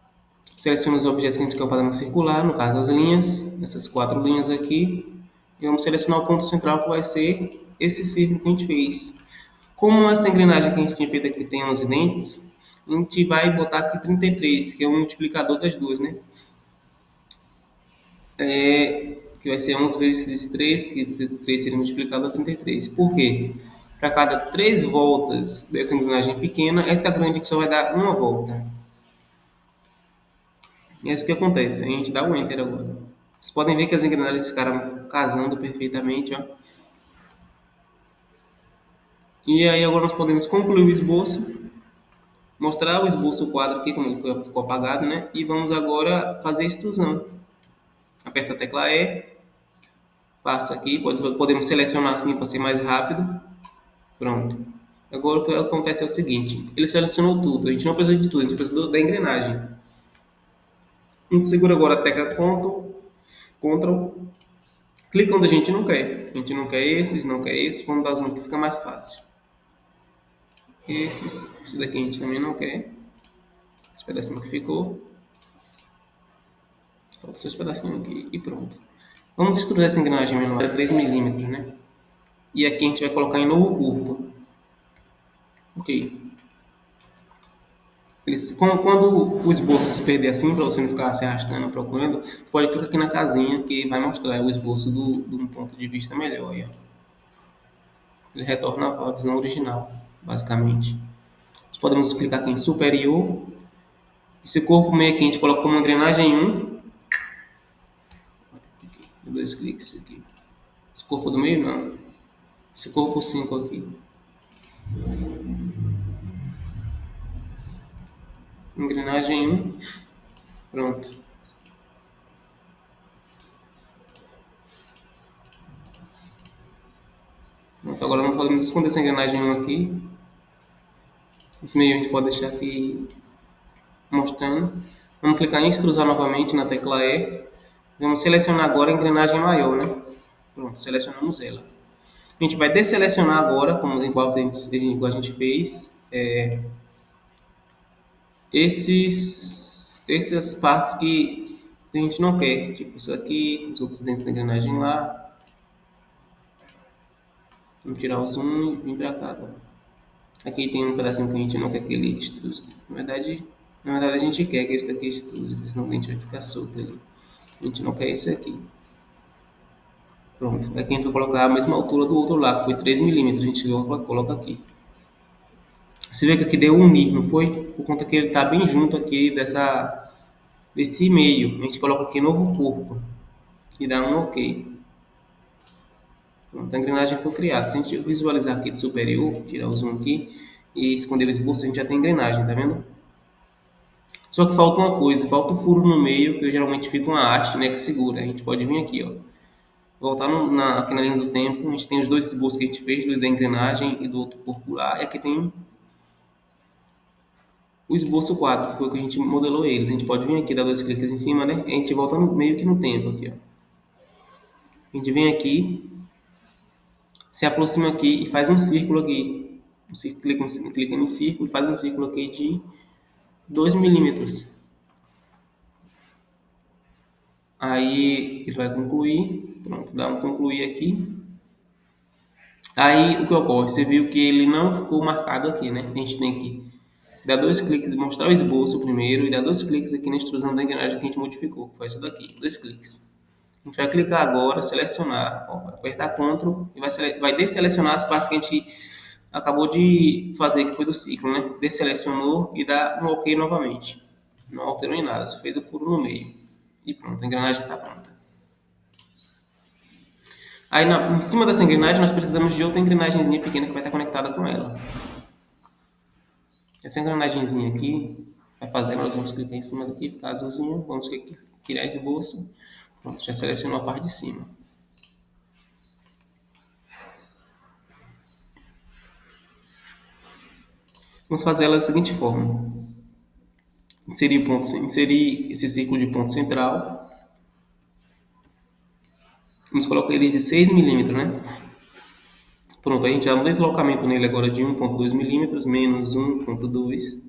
seleciona os objetos que a gente quer o padrão circular, no caso as linhas, essas 4 linhas aqui, e vamos selecionar o ponto central que vai ser esse círculo que a gente fez. Como essa engrenagem que a gente tinha feito aqui tem 11 dentes, a gente vai botar aqui 33, que é o multiplicador das duas, né? Que vai ser 11 vezes 3, que 3 seria multiplicado a 33. Por quê? Para cada 3 voltas dessa engrenagem pequena, essa grande aqui só vai dar uma volta. E é isso que acontece. A gente dá o Enter agora. Vocês podem ver que as engrenagens ficaram casando perfeitamente, ó. E aí agora nós podemos concluir o esboço, mostrar o esboço, o quadro aqui, como ele ficou apagado, né? E vamos agora fazer a extrusão. Aperta a tecla E, passa aqui, podemos selecionar assim para ser mais rápido. Pronto. Agora o que acontece é o seguinte, ele selecionou tudo, a gente não precisa de tudo, a gente precisa da engrenagem. A gente segura agora a tecla Ctrl, clica onde a gente não quer. A gente não quer esses, não quer esses, vamos dar zoom que fica mais fácil. Esse daqui a gente também não quer. Esse pedacinho que ficou. Falta só esse pedacinho aqui e pronto. Vamos extruir essa engrenagem menor, é 3 milímetros, né? E aqui a gente vai colocar em novo corpo. Ok. Quando o esboço se perder assim, para você não ficar se arrastando procurando, pode clicar aqui na casinha que vai mostrar o esboço de um ponto de vista melhor. Aí, ó. Ele retorna a visão original, basicamente. Nós podemos clicar aqui em superior. Esse corpo meio aqui a gente coloca como engrenagem 1. Dois cliques aqui. Esse corpo do meio não. Esse corpo 5 aqui. Engrenagem 1. Pronto. Pronto. Agora não podemos esconder essa engrenagem 1 aqui. Esse meio a gente pode deixar aqui mostrando. Vamos clicar em extrusar novamente na tecla E. Vamos selecionar agora a engrenagem maior, né? Pronto, selecionamos ela. A gente vai desselecionar agora, como igual a gente fez, essas partes que a gente não quer. Tipo isso aqui, os outros dentro da engrenagem lá. Vamos tirar o zoom e vir para cá agora. Aqui tem um pedacinho que a gente não quer que ele extrude. Na verdade a gente quer que esse daqui extrude, porque senão o dente vai ficar solto ali. A gente não quer esse aqui. Pronto. Aqui a gente vai colocar a mesma altura do outro lá, que foi 3 milímetros. A gente coloca aqui. Você vê que aqui deu unir, não foi? Por conta que ele está bem junto aqui desse meio. A gente coloca aqui novo corpo e dá um OK. Pronto, a engrenagem foi criada. Se a gente visualizar aqui de superior, tirar o zoom aqui e esconder o esboço, a gente já tem engrenagem, tá vendo? Só que falta uma coisa, falta o furo no meio, que geralmente fica uma haste, né, que segura. A gente pode vir aqui, ó. Voltar aqui na linha do tempo, a gente tem os dois esboços que a gente fez, do da engrenagem e do outro corpo lá, e aqui tem o esboço 4, que foi o que a gente modelou eles. A gente pode vir aqui, dar dois cliques em cima, né? A gente volta meio que no tempo aqui, ó. A gente vem aqui, se aproxima aqui e faz um círculo aqui. Clica em círculo e faz um círculo aqui de 2 milímetros. Aí ele vai concluir, pronto, dá um concluir aqui. Aí o que ocorre? Você viu que ele não ficou marcado aqui, né? A gente tem que dar dois cliques, mostrar o esboço primeiro e dar dois cliques aqui na extrusão da engrenagem que a gente modificou, que foi essa daqui, dois cliques. A gente vai clicar agora, selecionar, ó, apertar Ctrl e vai desselecionar as partes que a gente acabou de fazer, que foi do ciclo, né? Desselecionou e dá um OK novamente. Não alterou em nada, só fez o furo no meio. E pronto, a engrenagem está pronta. Aí em cima dessa engrenagem nós precisamos de outra engrenagemzinha pequena que vai estar conectada com ela. Essa engrenagemzinha aqui vai fazer, nós vamos clicar em cima daqui, ficar azulzinho, vamos criar esboço. Pronto, já selecionou a parte de cima. Vamos fazer ela da seguinte forma. Inserir esse círculo de ponto central. Vamos colocar eles de 6 milímetros, né? Pronto, a gente já dá um deslocamento nele agora de 1,2 milímetros menos 1,2.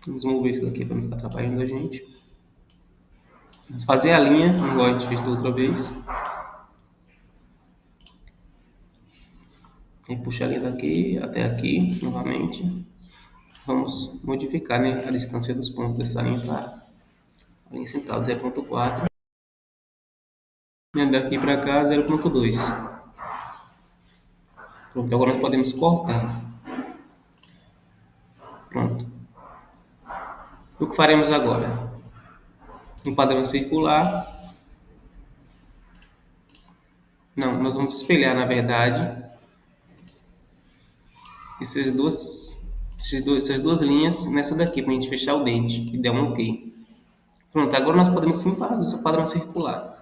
Vamos mover isso daqui para não ficar atrapalhando a gente. Vamos fazer a linha, igual a gente fez da outra vez. E puxar a linha daqui até aqui, novamente. Vamos modificar, né, a distância dos pontos dessa linha para a linha central, 0,4. E daqui para cá, 0,2. Pronto, agora nós podemos cortar. Pronto. O que faremos agora? Um padrão circular. Não, nós vamos espelhar, na verdade, essas duas linhas nessa daqui, para a gente fechar o dente e dar um ok. Pronto, agora nós podemos sim fazer o padrão circular.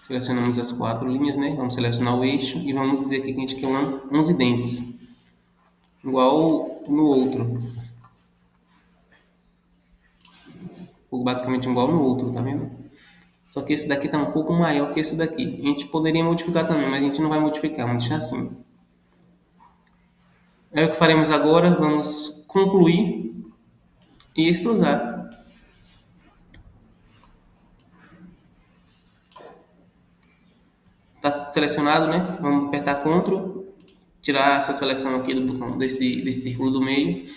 Selecionamos as 4 linhas, né? Vamos selecionar o eixo e vamos dizer aqui que a gente quer 11 dentes. Igual no outro. Ou basicamente igual no outro, tá vendo? Só que esse daqui tá um pouco maior que esse daqui. A gente poderia modificar também, mas a gente não vai modificar, vamos deixar assim. Aí o que faremos agora? Vamos concluir e extrusar. Tá selecionado, né? Vamos apertar Ctrl, tirar essa seleção aqui do botão desse círculo do meio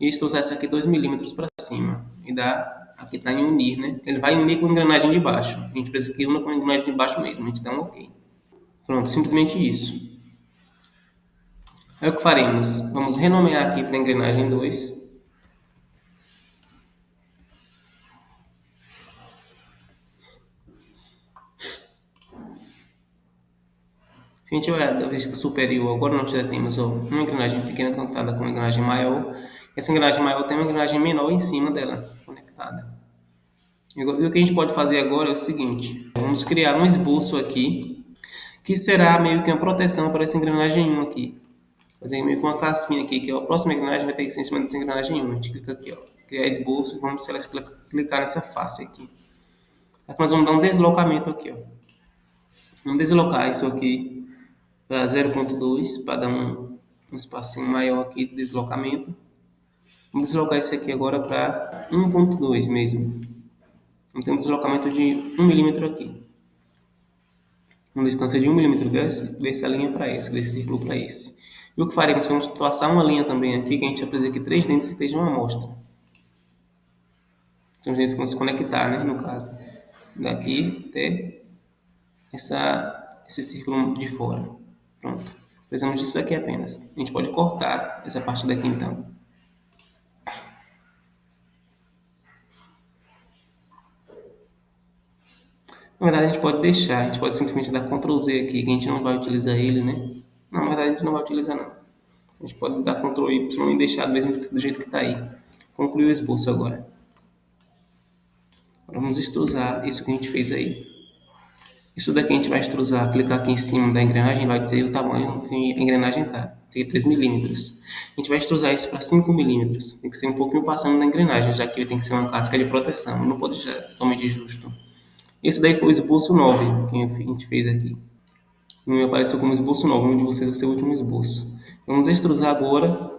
e extrusar essa aqui 2 milímetros para cima. E dá, aqui está em unir, né? Ele vai unir com a engrenagem de baixo. A gente precisa que una com a engrenagem de baixo mesmo. A gente dá um ok. Pronto, simplesmente isso. Aí o que faremos? Vamos renomear aqui para a engrenagem 2. Se a gente olhar da vista superior, agora nós já temos uma engrenagem pequena conectada com uma engrenagem maior. Essa engrenagem maior tem uma engrenagem menor em cima dela, conectada. E o que a gente pode fazer agora é o seguinte. Vamos criar um esboço aqui, que será meio que uma proteção para essa engrenagem 1 aqui. Fazer meio que uma casquinha aqui, que a próxima engrenagem vai ter que ser em cima dessa engrenagem 1. A gente clica aqui, ó, criar esboço, e vamos clicar nessa face aqui. Aqui nós vamos dar um deslocamento aqui, ó. Vamos deslocar isso aqui para 0,2 para dar um espacinho maior aqui de deslocamento. Vamos deslocar isso aqui agora para 1,2 mesmo. Vamos ter um deslocamento de 1 milímetro aqui. Uma distância de 1 milímetro dessa linha para esse, desse círculo para esse. E o que faremos? Vamos traçar uma linha também aqui, que a gente vai fazer que 3 dentes estejam à mostra. São os dentes que vão se conectar, né, no caso. Daqui até esse círculo de fora. Pronto. Precisamos disso aqui apenas. A gente pode cortar essa parte daqui então. Na verdade, a gente pode deixar, a gente pode simplesmente dar Ctrl Z aqui, que a gente não vai utilizar ele, né? Não, na verdade, a gente não vai utilizar, não. A gente pode dar Ctrl Y e deixar do mesmo do jeito que está aí. Concluir o esboço agora. Agora vamos extrusar isso que a gente fez aí. Isso daqui a gente vai extrusar, clicar aqui em cima da engrenagem, vai dizer o tamanho que a engrenagem está. Tem 3 milímetros. A gente vai extrusar isso para 5 milímetros. Tem que ser um pouquinho passando da engrenagem, já que ele tem que ser uma casca de proteção. Não pode ser totalmente justo. Esse daí foi o esboço 9 que a gente fez aqui. No meu apareceu como esboço 9, no de vocês vai ser o último esboço. Vamos extrusar agora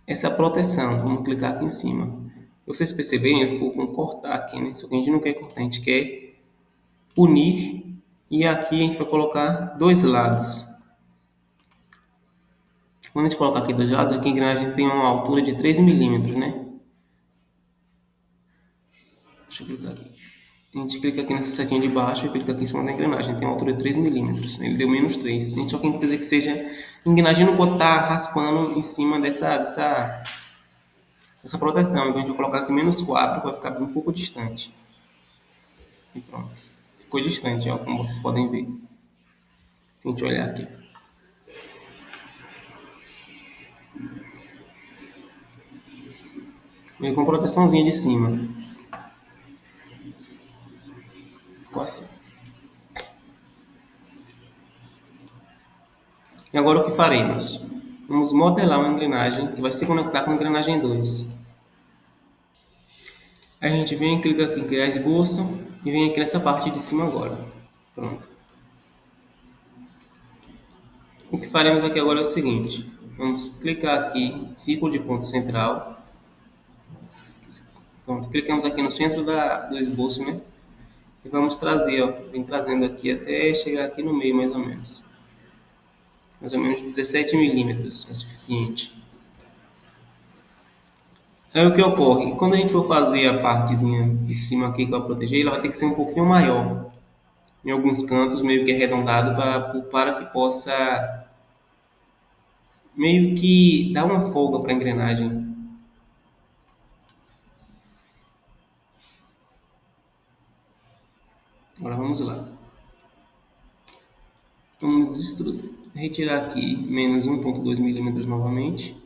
essa proteção. Vamos clicar aqui em cima. Vocês perceberem, eu ficou com cortar aqui, né? Só que a gente não quer cortar, a gente quer unir. E aqui a gente vai colocar dois lados. Quando a gente colocar aqui dois lados, aqui a engrenagem tem uma altura de 3 milímetros, né? Deixa eu clicar aqui. A gente clica aqui nessa setinha de baixo e clica aqui em cima da engrenagem. Tem uma altura de 3 milímetros. Ele deu menos 3. A gente só quer dizer que seja... A engrenagem não pode estar raspando em cima dessa proteção. Então a gente vai colocar aqui menos 4, vai ficar um pouco distante. E pronto. Ficou distante, ó, como vocês podem ver. Se a gente olhar aqui. Veio com proteçãozinha de cima. Ficou assim. E agora o que faremos? Vamos modelar uma engrenagem que vai se conectar com a engrenagem 2. A gente vem, clica aqui em criar esboço e vem aqui nessa parte de cima agora. Pronto. O que faremos aqui agora é o seguinte. Vamos clicar aqui, em círculo de ponto central. Pronto, clicamos aqui no centro do esboço, né? E vamos trazer, ó, vem trazendo aqui até chegar aqui no meio mais ou menos. Mais ou menos 17 milímetros é suficiente. Aí o que ocorre? Quando a gente for fazer a partezinha de cima aqui que vai proteger, ela vai ter que ser um pouquinho maior. Em alguns cantos, meio que arredondado, para que possa meio que dar uma folga para a engrenagem. Agora vamos lá. Vamos retirar aqui menos 1,2 milímetros novamente.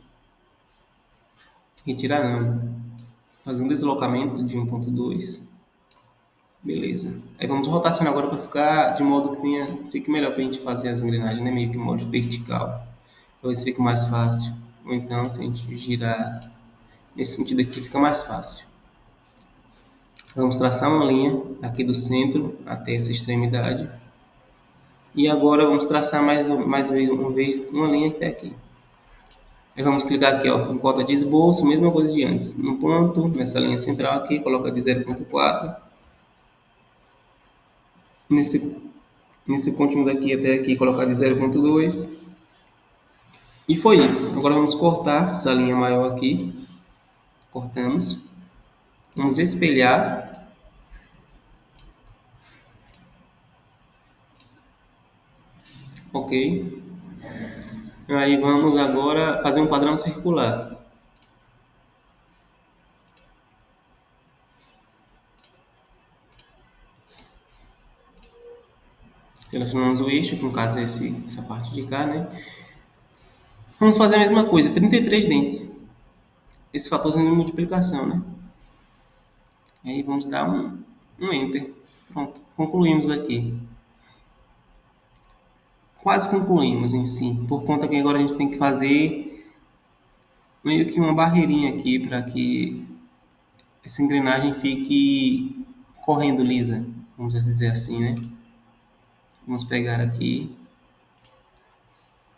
Retirar não. Fazer um deslocamento de 1,2. Beleza. Aí vamos rotacionar agora para ficar de modo que fique melhor para a gente fazer as engrenagens, né? Meio que em modo vertical. Talvez fique mais fácil. Ou então, se a gente girar nesse sentido aqui, fica mais fácil. Vamos traçar uma linha aqui do centro até essa extremidade. E agora vamos traçar mais uma vez uma linha até aqui. Aí vamos clicar aqui, ó, em cota de esboço, mesma coisa de antes. No ponto, nessa linha central aqui, coloca de 0,4. Nesse pontinho daqui até aqui, colocar de 0,2. E foi isso. Agora vamos cortar essa linha maior aqui. Cortamos. Vamos espelhar. Ok. Aí vamos agora fazer um padrão circular. Selecionamos o eixo, que no caso é essa parte de cá, né? Vamos fazer a mesma coisa, 33 dentes. Esse fatorzinho de multiplicação, né? Aí vamos dar um Enter. Pronto, concluímos aqui. Quase concluímos em si, por conta que agora a gente tem que fazer meio que uma barreirinha aqui para que essa engrenagem fique correndo lisa, vamos dizer assim, né? Vamos pegar aqui,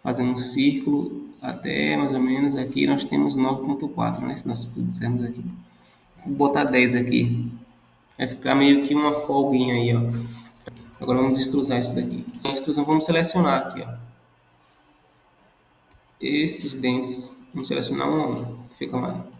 fazendo um círculo até mais ou menos aqui nós temos 9,4, né? Se nós dissermos aqui. Se botar 10 aqui, vai ficar meio que uma folguinha aí, ó. Agora vamos extrusar isso daqui. A extrusão vamos selecionar aqui, ó. Esses dentes, vamos selecionar um a um, fica mais.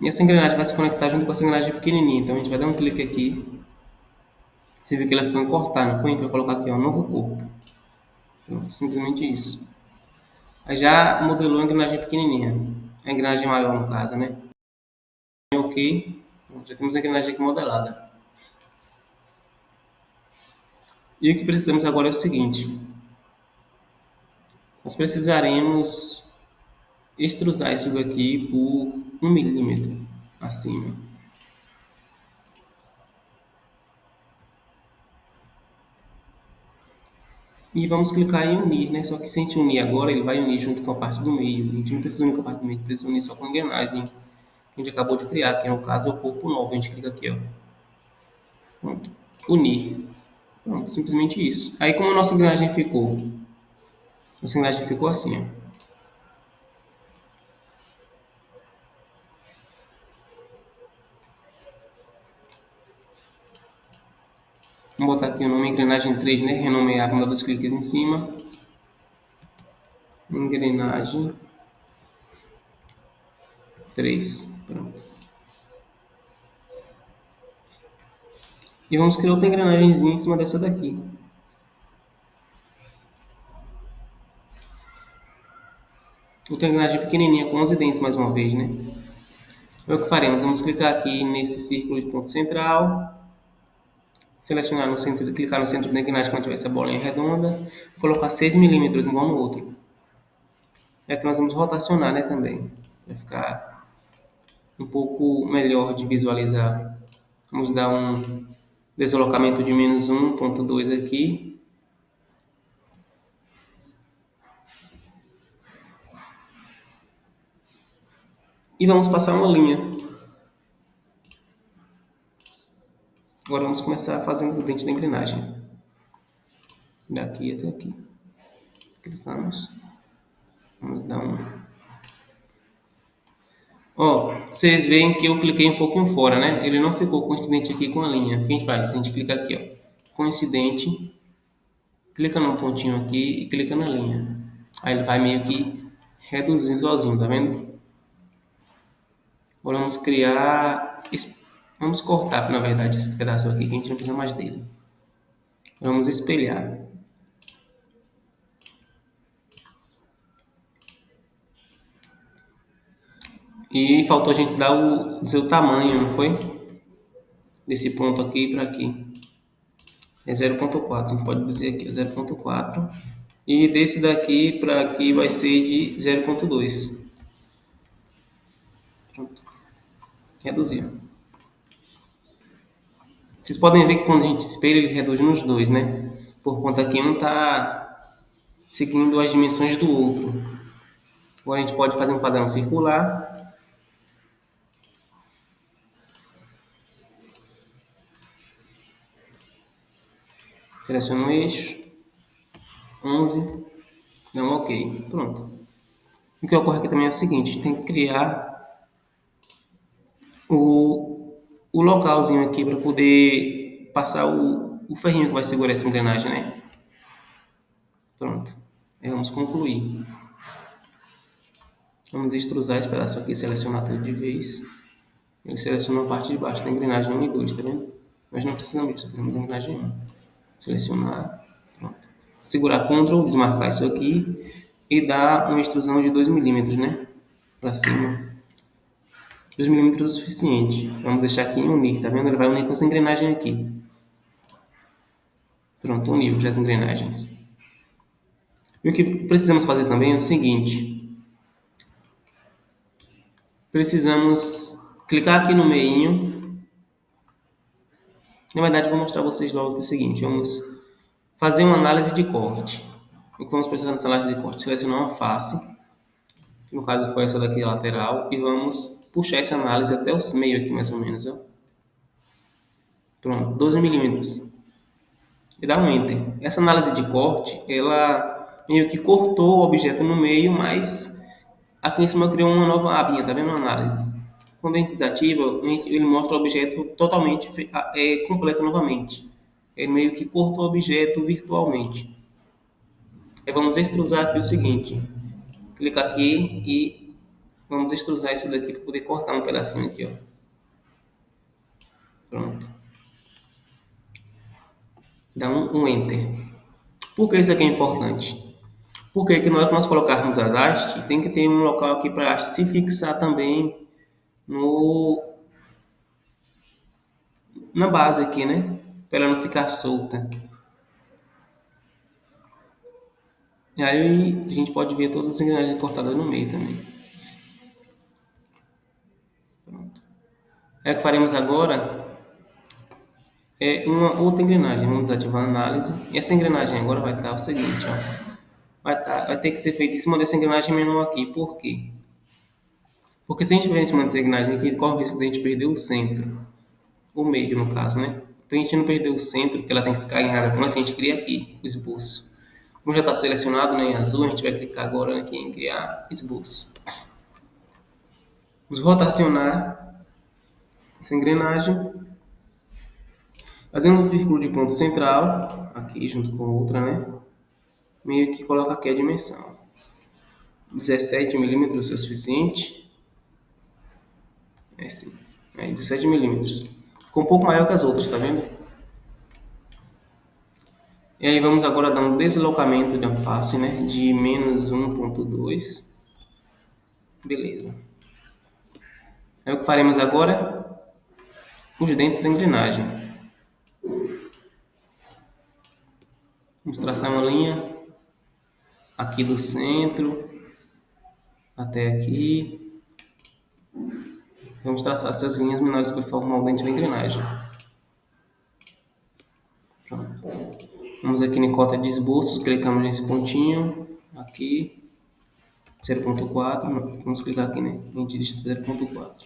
E essa engrenagem vai se conectar junto com essa engrenagem pequenininha. Então a gente vai dar um clique aqui. Você viu que ela ficou encortada, não foi? A gente vai colocar aqui, ó, novo corpo. Pronto, simplesmente isso. Aí já modelou a engrenagem pequenininha. A engrenagem maior, no caso, né? Ok. Pronto, já temos a engrenagem aqui modelada. E o que precisamos agora é o seguinte. Nós precisaremos extrusar isso daqui por 1 milímetro acima. E vamos clicar em unir, né? Só que se a gente unir agora, ele vai unir junto com a parte do meio. A gente não precisa unir com a parte do meio, a gente precisa unir só com a engrenagem que a gente acabou de criar, que no caso é o corpo novo. A gente clica aqui, ó. Pronto. Unir. Pronto, simplesmente isso. Aí como a nossa engrenagem ficou? Nossa engrenagem ficou assim, ó. Vamos botar aqui o nome engrenagem 3, né? Renomear, vamos dar dois cliques em cima. Engrenagem 3. Pronto. E vamos criar outra engrenagemzinha em cima dessa daqui. Outra engrenagem pequenininha com 11 dentes mais uma vez, né? É o que faremos. Vamos clicar aqui nesse círculo de ponto central, selecionar no centro, clicar no centro da engrenagem quando tiver essa bolinha redonda, colocar 6 milímetros igual no outro. É que nós vamos rotacionar, né, também, para ficar um pouco melhor de visualizar. Vamos dar um deslocamento de menos 1,2 aqui. E vamos passar uma linha. Agora vamos começar fazendo o dente da engrenagem. Daqui até aqui. Clicamos. Vamos dar um... Ó, vocês veem que eu cliquei um pouquinho fora, né? Ele não ficou coincidente aqui com a linha. O que a gente faz? A gente clica aqui, ó. Coincidente. Clica num pontinho aqui e clica na linha. Aí ele vai meio que reduzir sozinho, tá vendo? Agora vamos criar... Vamos cortar, na verdade, esse pedaço aqui, que a gente não precisa mais dele. Vamos espelhar. E faltou a gente dar dizer o tamanho, não foi? Desse ponto aqui para aqui. É 0,4, a gente pode dizer aqui, 0,4. E desse daqui para aqui vai ser de 0,2. Pronto. Reduziu. Vocês podem ver que quando a gente espelha, ele reduz nos dois, né? Por conta que um está seguindo as dimensões do outro. Agora a gente pode fazer um padrão circular. Seleciono o eixo. 11. Dá um OK. Pronto. O que ocorre aqui também é o seguinte, tem que criar o localzinho aqui para poder passar o ferrinho que vai segurar essa engrenagem, né? Pronto. Aí vamos concluir. Vamos extrusar esse pedaço aqui, selecionar tudo de vez. Ele selecionou a parte de baixo da engrenagem 1 e 2, tá vendo? Nós não precisamos disso, precisamos da engrenagem 1. Selecionar, pronto. Segurar Ctrl, desmarcar isso aqui e dar uma extrusão de 2 milímetros, né? Para cima. 2 milímetros é o suficiente. Vamos deixar aqui em unir, tá vendo? Ele vai unir com essa engrenagem aqui. Pronto, uniu já as engrenagens. E o que precisamos fazer também é o seguinte. Precisamos clicar aqui no meinho. Na verdade, vou mostrar a vocês logo aqui o seguinte. Vamos fazer uma análise de corte. O que vamos precisar nessa análise de corte? Selecionar uma face, que no caso foi essa daqui lateral, e vamos puxar essa análise até os meio aqui mais ou menos. Ó. Pronto, 12 milímetros. E dá um Enter. Essa análise de corte, ela meio que cortou o objeto no meio, mas aqui em cima criou uma nova abinha, tá vendo a análise? Quando a gente desativa, ele mostra o objeto totalmente completo novamente. Ele meio que cortou o objeto virtualmente. Aí vamos extrusar aqui o seguinte. Clica aqui e vamos extrusar isso daqui para poder cortar um pedacinho aqui, ó. Pronto. Dá um Enter. Por que isso aqui é importante? Porque que na hora que nós colocarmos as hastes, tem que ter um local aqui para a haste se fixar também na base aqui, né? Para ela não ficar solta. E aí a gente pode ver todas as engrenagens cortadas no meio também. Pronto. Aí o que faremos agora é uma outra engrenagem. Vamos desativar a análise. E essa engrenagem agora vai estar o seguinte, ó. Vai ter que ser feita em cima dessa engrenagem menor aqui. Por quê? Porque se a gente tiver em cima dessa engrenagem aqui, corre o risco de a gente perder o centro. O meio, no caso, né? Para a gente não perder o centro, porque ela tem que ficar alinhada com essa, a gente cria aqui o esboço. Como já está selecionado, né, em azul, a gente vai clicar agora aqui em criar esboço. Vamos rotacionar essa engrenagem, fazendo um círculo de ponto central, aqui junto com outra, né? Meio que coloca aqui a dimensão. 17 milímetros é o suficiente. É assim. 17 milímetros. Ficou um pouco maior que as outras, tá vendo? E aí vamos agora dar um deslocamento da face, né? De menos 1,2. Beleza. Aí o que faremos agora? Os dentes da engrenagem. Vamos traçar uma linha aqui do centro até aqui. Vamos traçar essas linhas menores que formam o dente da engrenagem. Pronto. Vamos aqui em cota de esboços, clicamos nesse pontinho aqui, 0.4. Vamos clicar aqui, né? A gente digita 0.4.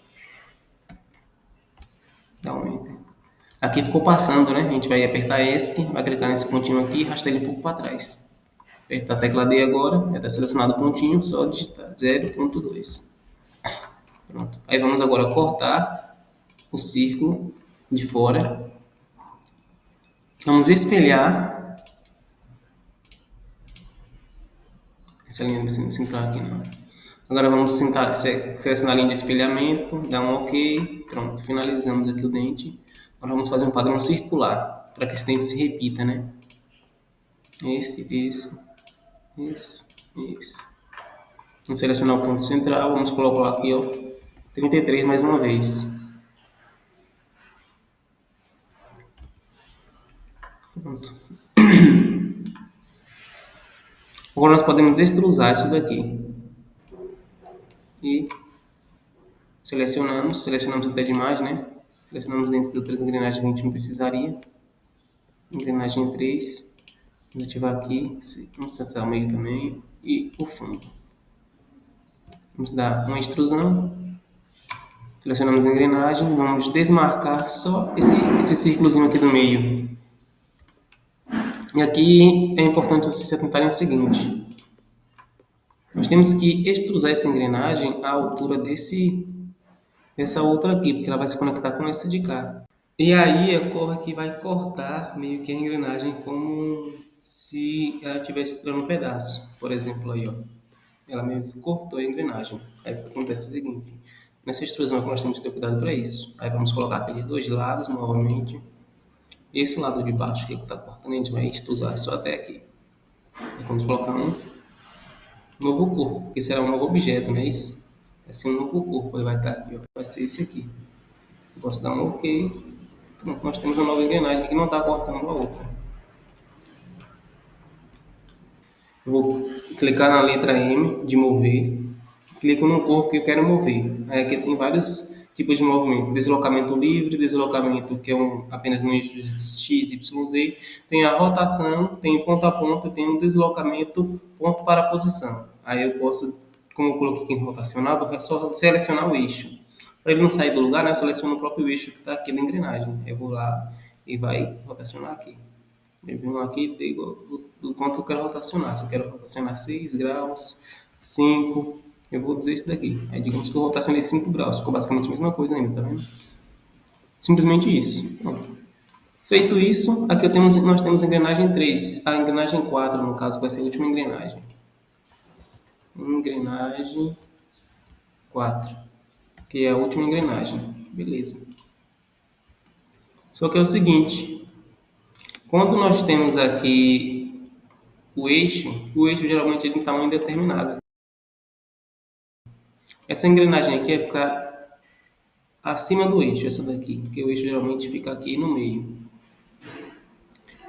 Dá um enter. Aqui ficou passando, né? A gente vai apertar ESC, vai clicar nesse pontinho aqui e arrastar ele um pouco para trás. Apertar a tecla D agora, já está selecionado o pontinho, só digitar 0.2. Pronto. Aí vamos agora cortar o círculo de fora. Vamos espelhar essa linha sem entrar aqui não. Agora vamos selecionar a linha de espelhamento, dar um OK, pronto, finalizamos aqui o dente. Agora vamos fazer um padrão circular, para que esse dente se repita, né? Esse. Vamos selecionar o ponto central, vamos colocar aqui, ó, 33 mais uma vez. Pronto. Agora nós podemos extrusar isso daqui. E selecionamos o pé de imagem, né? Selecionamos dentro de outras engrenagens que a gente não precisaria. Engrenagem 3. Vamos ativar aqui, vamos ativar o meio também e o fundo. Vamos dar uma extrusão. Selecionamos a engrenagem, vamos desmarcar só esse círculozinho aqui do meio. E aqui é importante vocês se atentarem ao seguinte. Nós temos que extrusar essa engrenagem à altura dessa outra aqui, porque ela vai se conectar com essa de cá. E aí ocorre que vai cortar meio que a engrenagem como se ela estivesse tirando um pedaço. Por exemplo, aí, ó. Ela meio que cortou a engrenagem. Aí acontece o seguinte. Nessa extrusão aqui nós temos que ter cuidado para isso. Aí vamos colocar aqui de dois lados novamente. Esse lado de baixo que está cortando, a gente vai extrusar só até aqui. E vamos colocar um novo corpo, porque será um novo objeto, não é isso? Vai ser um novo corpo, aí vai estar aqui, ó. Vai ser esse aqui. Eu posso dar um OK. Pronto, nós temos uma nova engrenagem que não está cortando a outra. Eu vou clicar na letra M de mover. Clico no corpo que eu quero mover. Aí aqui tem vários tipos de movimento. Deslocamento livre, deslocamento que é apenas no eixo X, Y, Z. Tem a rotação, tem ponto a ponto, tem um deslocamento ponto para posição. Aí eu posso, como eu coloquei aqui em rotacionar, vou só selecionar o eixo. Para ele não sair do lugar, né, eu seleciono o próprio eixo que está aqui na engrenagem. Eu vou lá e vai rotacionar aqui. Eu venho aqui e digo do quanto eu quero rotacionar. Se eu quero rotacionar 6 graus, 5, eu vou dizer isso daqui. Aí digamos que eu rotacionei 5 graus. Ficou basicamente a mesma coisa ainda, tá vendo? Simplesmente isso. Pronto. Feito isso, aqui nós temos a engrenagem 3. A engrenagem 4, no caso, vai ser a última engrenagem. Engrenagem 4, que é a última engrenagem. Beleza. Só que é o seguinte, quando nós temos aqui o eixo geralmente é de um tamanho determinado. Essa engrenagem aqui vai ficar acima do eixo, essa daqui, que o eixo geralmente fica aqui no meio.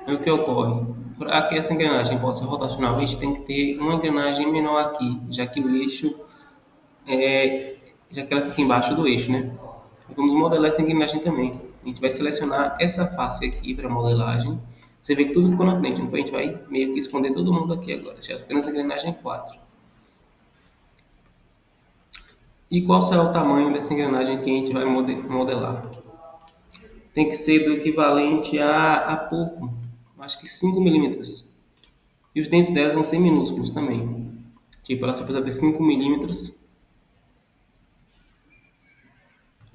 Então, o que ocorre? Para que essa engrenagem possa rotacionar o eixo, tem que ter uma engrenagem menor aqui, já que o eixo já que ela fica embaixo do eixo, né? Vamos modelar essa engrenagem também. A gente vai selecionar essa face aqui para modelagem. Você vê que tudo ficou na frente, não foi? A gente vai meio que esconder todo mundo aqui agora. Deixa apenas a engrenagem 4. E qual será o tamanho dessa engrenagem que a gente vai modelar? Tem que ser do equivalente a pouco, acho que 5 milímetros. E os dentes dela vão ser minúsculos também. Tipo, ela só precisa ter 5 milímetros.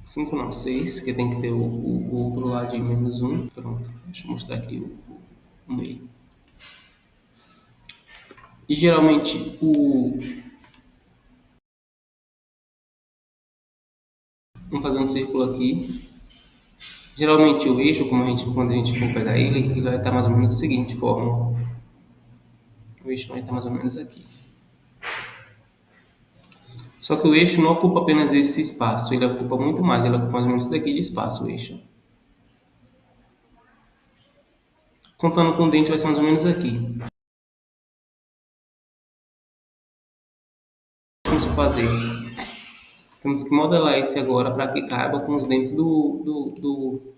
5 não, 6, que tem que ter o outro lado de menos 1. Pronto, deixa eu mostrar aqui o meio. E geralmente vamos fazer um círculo aqui. Geralmente o eixo, quando a gente for pegar ele vai estar mais ou menos da seguinte forma. O eixo vai estar mais ou menos aqui. Só que o eixo não ocupa apenas esse espaço, ele ocupa muito mais, ele ocupa mais ou menos isso daqui de espaço, o eixo. Contando com o dente vai ser mais ou menos aqui. Temos que fazer? Temos que modelar esse agora para que caiba com os dentes do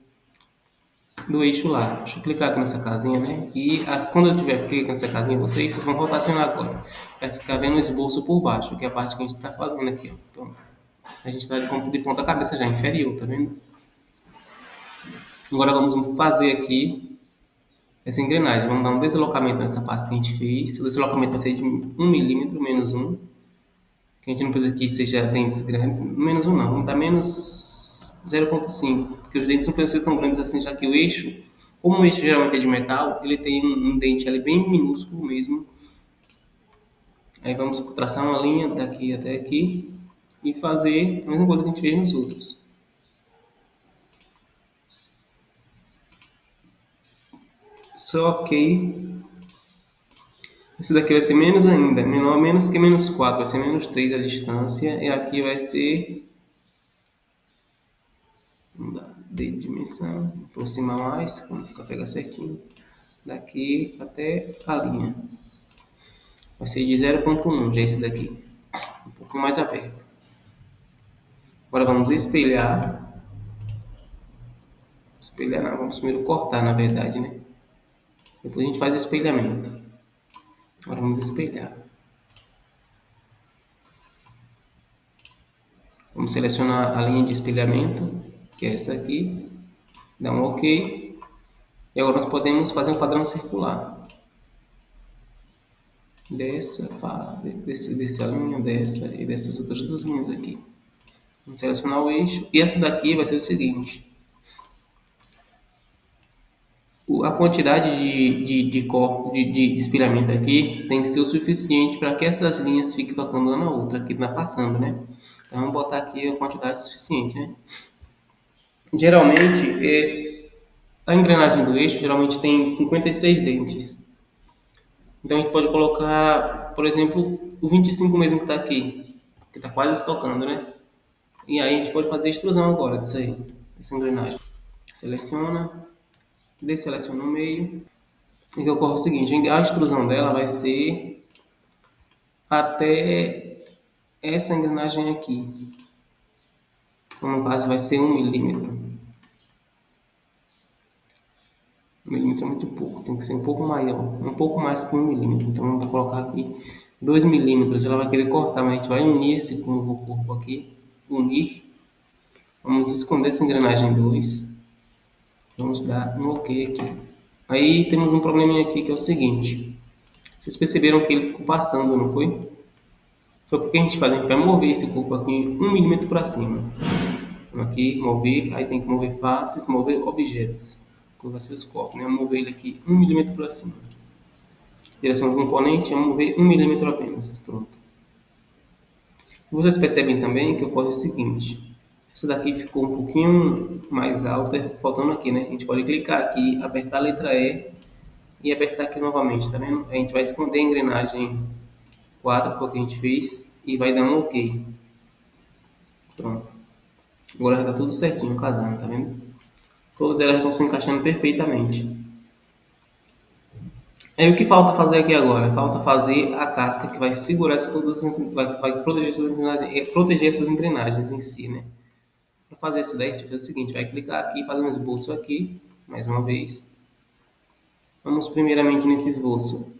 eixo lá. Deixa eu clicar aqui nessa casinha, né? E quando eu tiver clique nessa casinha, vocês vão rotacionar agora. Vai ficar vendo o esboço por baixo, que é a parte que a gente está fazendo aqui. Ó. Então, a gente está de ponta cabeça já inferior, tá vendo? Agora vamos fazer aqui essa engrenagem. Vamos dar um deslocamento nessa face que a gente fez. O deslocamento vai ser de 1 mm, menos 1. Que a gente não precisa que seja dentes grandes. Menos 1 não, vamos dar menos 0,5. Porque os dentes não precisam ser tão grandes assim, já que o eixo, como o eixo geralmente é de metal, ele tem um dente ali bem minúsculo mesmo. Aí vamos traçar uma linha daqui até aqui e fazer a mesma coisa que a gente fez nos outros. Só que esse daqui vai ser menos ainda, menor menos que menos 4, vai ser menos 3 a distância, e aqui vai ser, vamos dar de dimensão, aproximar mais, quando ficar pegar certinho, daqui até a linha. Vai ser de 0,1, já esse daqui, um pouquinho mais aberto. Agora vamos espelhar não, vamos primeiro cortar na verdade, né? Depois a gente faz o espelhamento. Agora vamos espelhar. Vamos selecionar a linha de espelhamento, que é essa aqui, dar um OK. E agora nós podemos fazer um padrão circular. Dessa linha, dessa e dessas outras duas linhas aqui. Vamos selecionar o eixo. E essa daqui vai ser o seguinte. A quantidade de espelhamento aqui tem que ser o suficiente para que essas linhas fiquem tocando uma na outra, aqui tá passando, né? Então vamos botar aqui a quantidade suficiente, né? Geralmente, a engrenagem do eixo geralmente tem 56 dentes. Então a gente pode colocar, por exemplo, o 25 mesmo que está aqui, que está quase estocando, né? E aí a gente pode fazer a extrusão agora disso aí, dessa engrenagem. Seleciona, desseleciona o meio. E que ocorre o seguinte, a extrusão dela vai ser até essa engrenagem aqui. Então, no caso vai ser 1 mm. 1 mm é muito pouco, tem que ser um pouco maior, um pouco mais que 1 mm. Então vamos colocar aqui 2 mm. Ela vai querer cortar, mas a gente vai unir esse novo corpo aqui, unir. Vamos esconder essa engrenagem 2. Vamos dar um OK aqui. Aí temos um probleminha aqui que é o seguinte. Vocês perceberam que ele ficou passando, não foi? Só que o que a gente faz? A gente vai mover esse corpo aqui 1 mm para cima. Então aqui, mover, aí tem que mover faces, mover objetos. Que vai ser os corpos, né? Vamos mover ele aqui 1 mm para cima. Direção do componente é mover 1 mm apenas. Pronto. Vocês percebem também que ocorre o seguinte. Essa daqui ficou um pouquinho mais alta, faltando aqui, né? A gente pode clicar aqui, apertar a letra E e apertar aqui novamente, tá vendo? A gente vai esconder a engrenagem 4, que foi o que a gente fez, e vai dar um OK. Pronto. Agora já tá tudo certinho, casando, tá vendo? Todas elas estão se encaixando perfeitamente. Aí o que falta fazer aqui agora? Falta fazer a casca que vai segurar vai proteger essas engrenagens em si, né? Para fazer isso daí, a gente faz o seguinte, vai clicar aqui, fazer um esboço aqui, mais uma vez. Vamos primeiramente nesse esboço,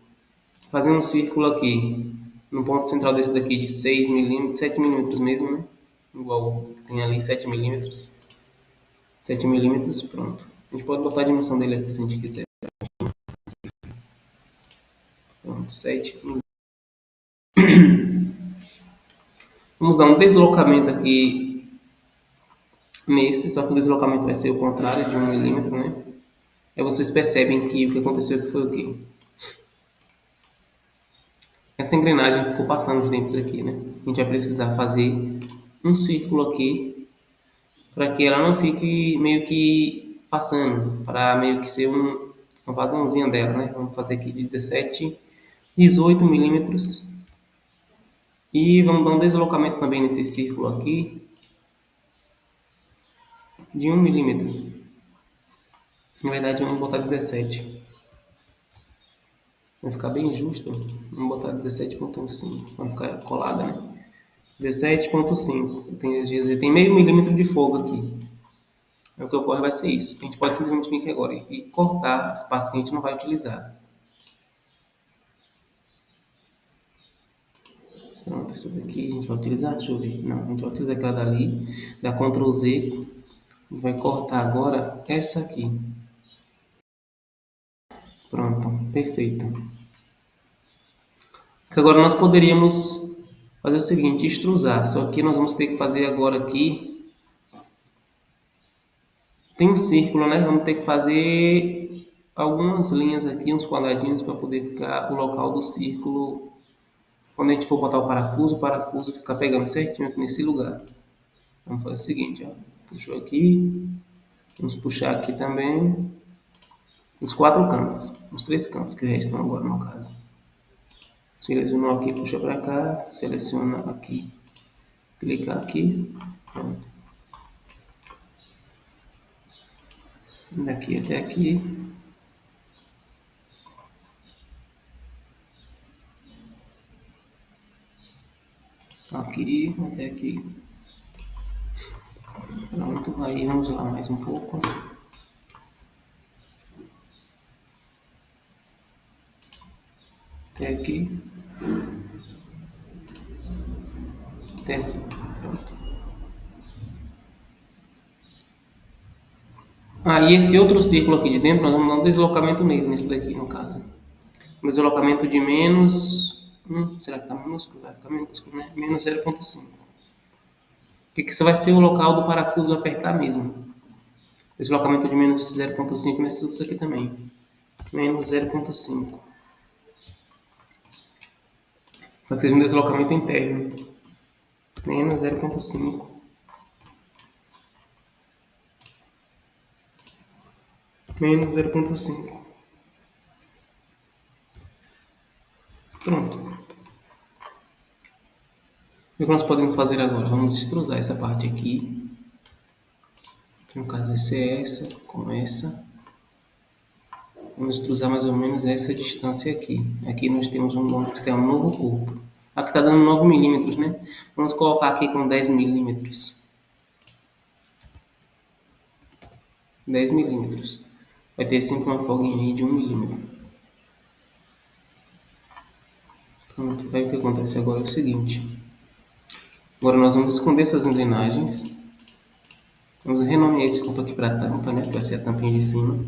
fazer um círculo aqui, no ponto central desse daqui de 6 mm, 7 mm mesmo, né? Igual tem ali 7 mm. 7 mm, pronto. A gente pode botar a dimensão dele aqui se a gente quiser. Pronto, 7 mm. Vamos dar um deslocamento aqui nesse, só que o deslocamento vai ser o contrário de 1 mm, né? Aí vocês percebem que o que aconteceu aqui foi o quê? Essa engrenagem ficou passando os dentes aqui, né? A gente vai precisar fazer um círculo aqui para que ela não fique meio que passando, para meio que ser uma vazãozinha dela, né? Vamos fazer aqui de 17, 18 milímetros E vamos dar um deslocamento também nesse círculo aqui de 1 milímetro. Na verdade, vamos botar 17. Vai ficar bem justo. Vamos botar 17,15. Vai ficar colada, né? 17,5. Tem meio milímetro de folga aqui. O que ocorre vai ser isso. A gente pode simplesmente vir aqui agora e cortar as partes que a gente não vai utilizar. Pronto, essa daqui a gente vai utilizar, deixa eu ver. Não, a gente vai utilizar aquela dali, dá Ctrl Z, a gente vai cortar agora essa aqui. Pronto, perfeito. Que agora nós poderíamos fazer o seguinte, extrusar. Só que nós vamos ter que fazer agora aqui. Tem um círculo, né? Vamos ter que fazer algumas linhas aqui, uns quadradinhos para poder ficar o local do círculo. Quando a gente for botar o parafuso ficar pegando certinho aqui nesse lugar. Vamos fazer o seguinte, ó. Puxou aqui, vamos puxar aqui também, nos 4 cantos, os 3 cantos que restam agora no caso. Selecionou aqui, puxa para cá, seleciona aqui, clica aqui, pronto. Daqui até aqui. Aqui até aqui. Pronto, aí vamos lá mais um pouco. Até aqui. Até aqui. Pronto. E esse outro círculo aqui de dentro, nós vamos dar um deslocamento nele, nesse daqui no caso. Um deslocamento de menos. Será que está minúsculo? Vai ficar minúsculo, né? Menos 0,5. Que isso vai ser o local do parafuso apertar mesmo. Deslocamento de menos 0,5 nesses outros aqui também. Menos 0,5. Só que seja um deslocamento interno. Menos 0,5. Menos 0,5. Pronto. O que nós podemos fazer agora? Vamos extrusar essa parte aqui. Que no caso vai ser essa, com essa. Vamos extrusar mais ou menos essa distância aqui. Aqui nós temos vamos criar um novo corpo. Aqui está dando 9 milímetros, né? Vamos colocar aqui com 10 milímetros. 10 milímetros. Vai ter sempre uma folguinha aí de 1 milímetro. Pronto. Aí o que acontece agora é o seguinte. Agora nós vamos esconder essas engrenagens. Vamos renomear esse corpo aqui para tampa, né? Que vai ser a tampinha de cima.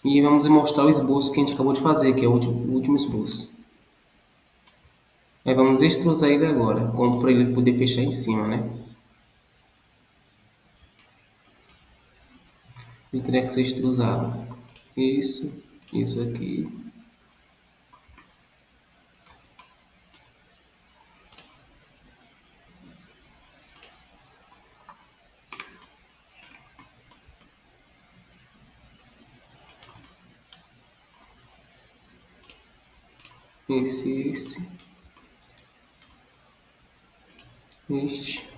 E vamos mostrar o esboço que a gente acabou de fazer, que é o último esboço. Aí vamos extrusar ele agora, como para ele poder fechar em cima, né? Ele teria que ser extrusado. Isso aqui. Esse.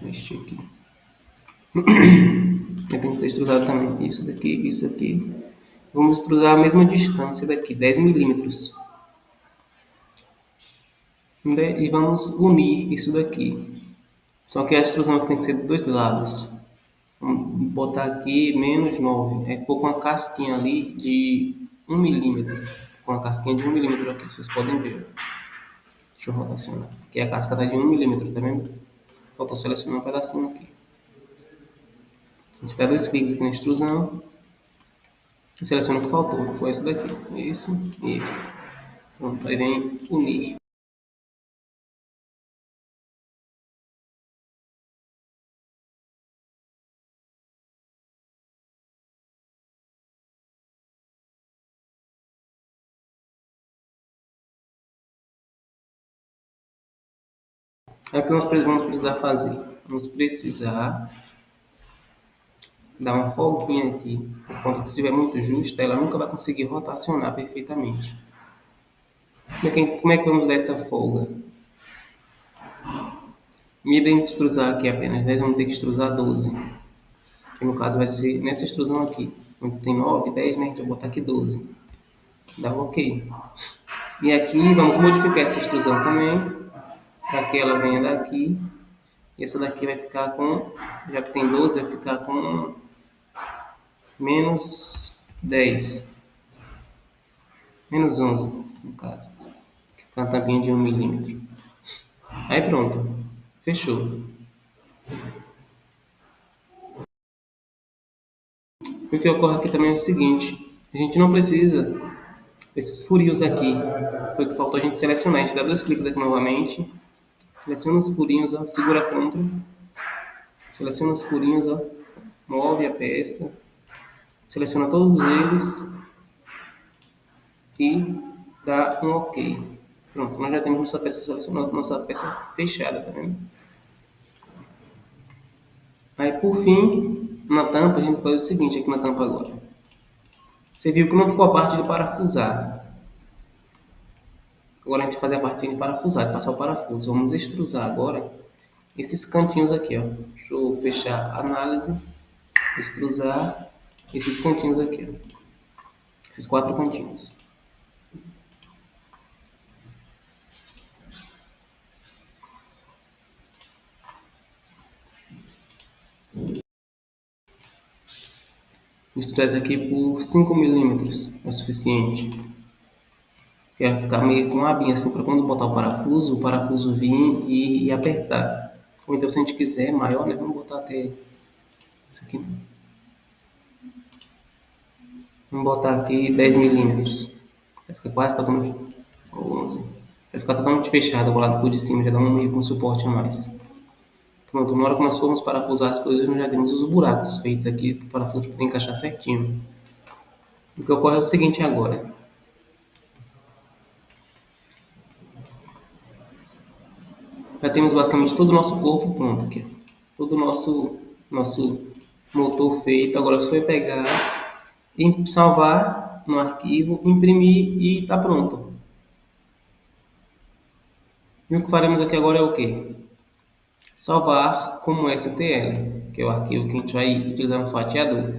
Este aqui. Ele tem que ser extrusado também. Isso daqui, isso aqui. Vamos extrusar a mesma distância daqui, 10 milímetros. E vamos unir isso daqui. Só que a extrusão aqui tem que ser de dois lados. Vamos botar aqui menos 9. Aí ficou com uma casquinha ali de 1 milímetro. Com uma casquinha de 1 milímetro aqui, vocês podem ver. Deixa eu rotacionar. Aqui a casca está de 1 milímetro, tá vendo? Falta selecionar um pedacinho aqui. A gente dá 2 cliques aqui na extrusão. E seleciona o que faltou, que foi esse daqui. Esse e esse. Pronto, aí vem unir. É o que nós vamos precisar fazer. Vamos precisar dar uma folguinha aqui, por conta que se estiver muito justa, ela nunca vai conseguir rotacionar perfeitamente. Como é que vamos dar essa folga? Medida de extrusar aqui apenas 10, vamos ter que extrusar 12. Que no caso vai ser nessa extrusão aqui. Onde tem 9, 10, né? A gente vai botar aqui 12. Dá um ok. E aqui vamos modificar essa extrusão também, para que ela venha daqui. E essa daqui vai ficar com, já que tem 12, vai ficar com menos 10. Menos 11, no caso. Que fica uma tampinha de 1 milímetro. Aí pronto. Fechou. O que ocorre aqui também é o seguinte. A gente não precisa esses furinhos aqui. Foi o que faltou a gente selecionar. A gente dá 2 cliques aqui novamente. Seleciona os furinhos, ó, segura Ctrl. Seleciona os furinhos, ó, move a peça. Seleciona todos eles e dá um OK. Pronto, nós já temos nossa peça selecionada, nossa peça fechada, tá vendo? Aí por fim, na tampa, a gente faz o seguinte aqui na tampa agora. Você viu que não ficou a parte de parafusar. Agora a gente vai fazer a parte de parafusar, de passar o parafuso. Vamos extrusar agora esses cantinhos aqui, ó. Deixa eu fechar a análise, extrusar esses cantinhos aqui, ó. Esses 4 cantinhos. Misturar isso aqui por 5 milímetros, é o suficiente. Que vai ficar meio com uma abinha assim, para quando botar o parafuso vir e apertar. Ou então, se a gente quiser maior, né, vamos botar até isso aqui. Vamos botar aqui 10 milímetros. Vai ficar quase totalmente 11. Vai ficar totalmente fechado o lado por de cima, já dá um meio com suporte a mais. Pronto, na hora que nós formos parafusar as coisas, nós já temos os buracos feitos aqui para o parafuso poder encaixar certinho. O que ocorre é o seguinte agora. Já temos basicamente todo o nosso corpo pronto aqui. Todo o nosso motor feito. Agora só é pegar, salvar no arquivo, imprimir e está pronto. E o que faremos aqui agora é o quê? Salvar como STL, que é o arquivo que a gente vai utilizar no fatiador.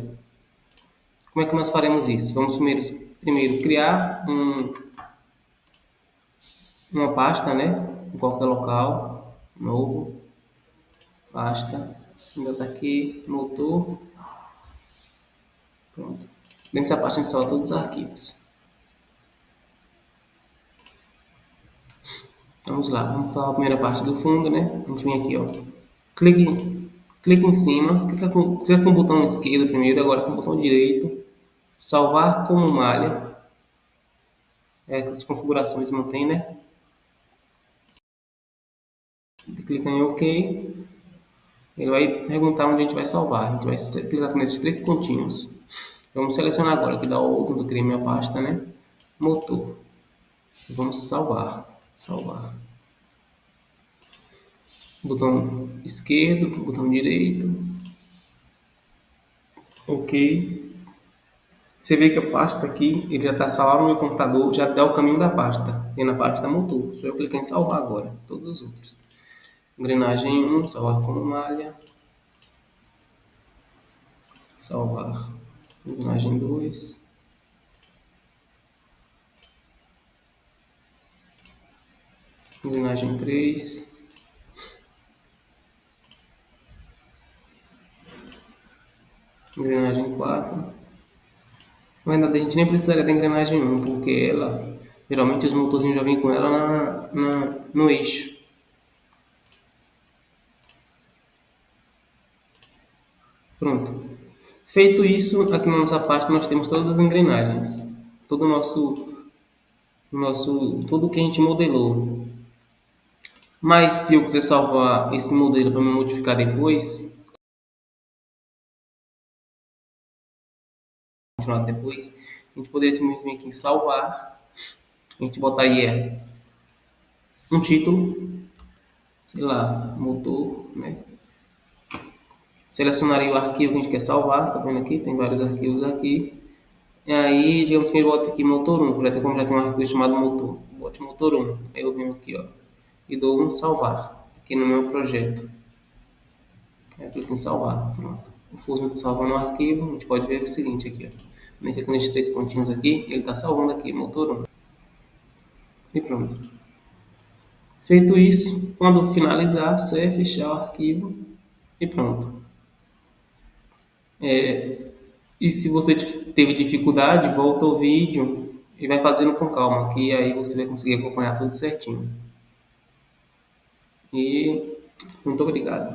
Como é que nós faremos isso? Vamos primeiro criar uma pasta, né? Em qualquer local, novo, pasta, ainda está aqui, motor, pronto. Dentro dessa pasta a gente salva todos os arquivos. Vamos lá, vamos falar a primeira parte do fundo, né? A gente vem aqui, ó. Clique em cima, clica com o botão esquerdo primeiro, agora com o botão direito. Salvar como malha. As configurações mantém, né? Clica em OK. Ele vai perguntar onde a gente vai salvar. A gente vai clicar nesses 3 pontinhos. Vamos selecionar agora aqui da outra do criei minha pasta, né? Motor. Vamos salvar. Salvar. Botão esquerdo, botão direito. OK. Você vê que a pasta aqui, ele já está salvo no meu computador, já dá o caminho da pasta. E na pasta motor. Só eu clicar em salvar agora. Todos os outros. Engrenagem 1, salvar como malha. Salvar. Engrenagem 2. Engrenagem 3. Engrenagem 4. Na verdade, a gente nem precisaria da engrenagem 1, porque ela, geralmente os motorzinhos já vêm com ela no eixo. Pronto. Feito isso, aqui na nossa pasta nós temos todas as engrenagens. Todo o tudo que a gente modelou. Mas se eu quiser salvar esse modelo para me modificar depois, a gente poderia simplesmente aqui em salvar, a gente botaria um título, sei lá, motor, né? selecionaria o arquivo que a gente quer salvar, tá vendo aqui? Tem vários arquivos aqui. E aí, digamos que ele bota aqui motor 1, como já tem um arquivo chamado motor, bote motor 1. Aí eu venho aqui, ó, e dou um salvar, aqui no meu projeto. Aí eu clico em salvar, pronto. O Fusion está salvando o arquivo, a gente pode ver o seguinte aqui, ó. Quando clico nesses três pontinhos aqui, ele está salvando aqui, motor 1. E pronto. Feito isso, quando finalizar, só é fechar o arquivo e pronto. E se você teve dificuldade, volta o vídeo e vai fazendo com calma, que aí você vai conseguir acompanhar tudo certinho. E muito obrigado.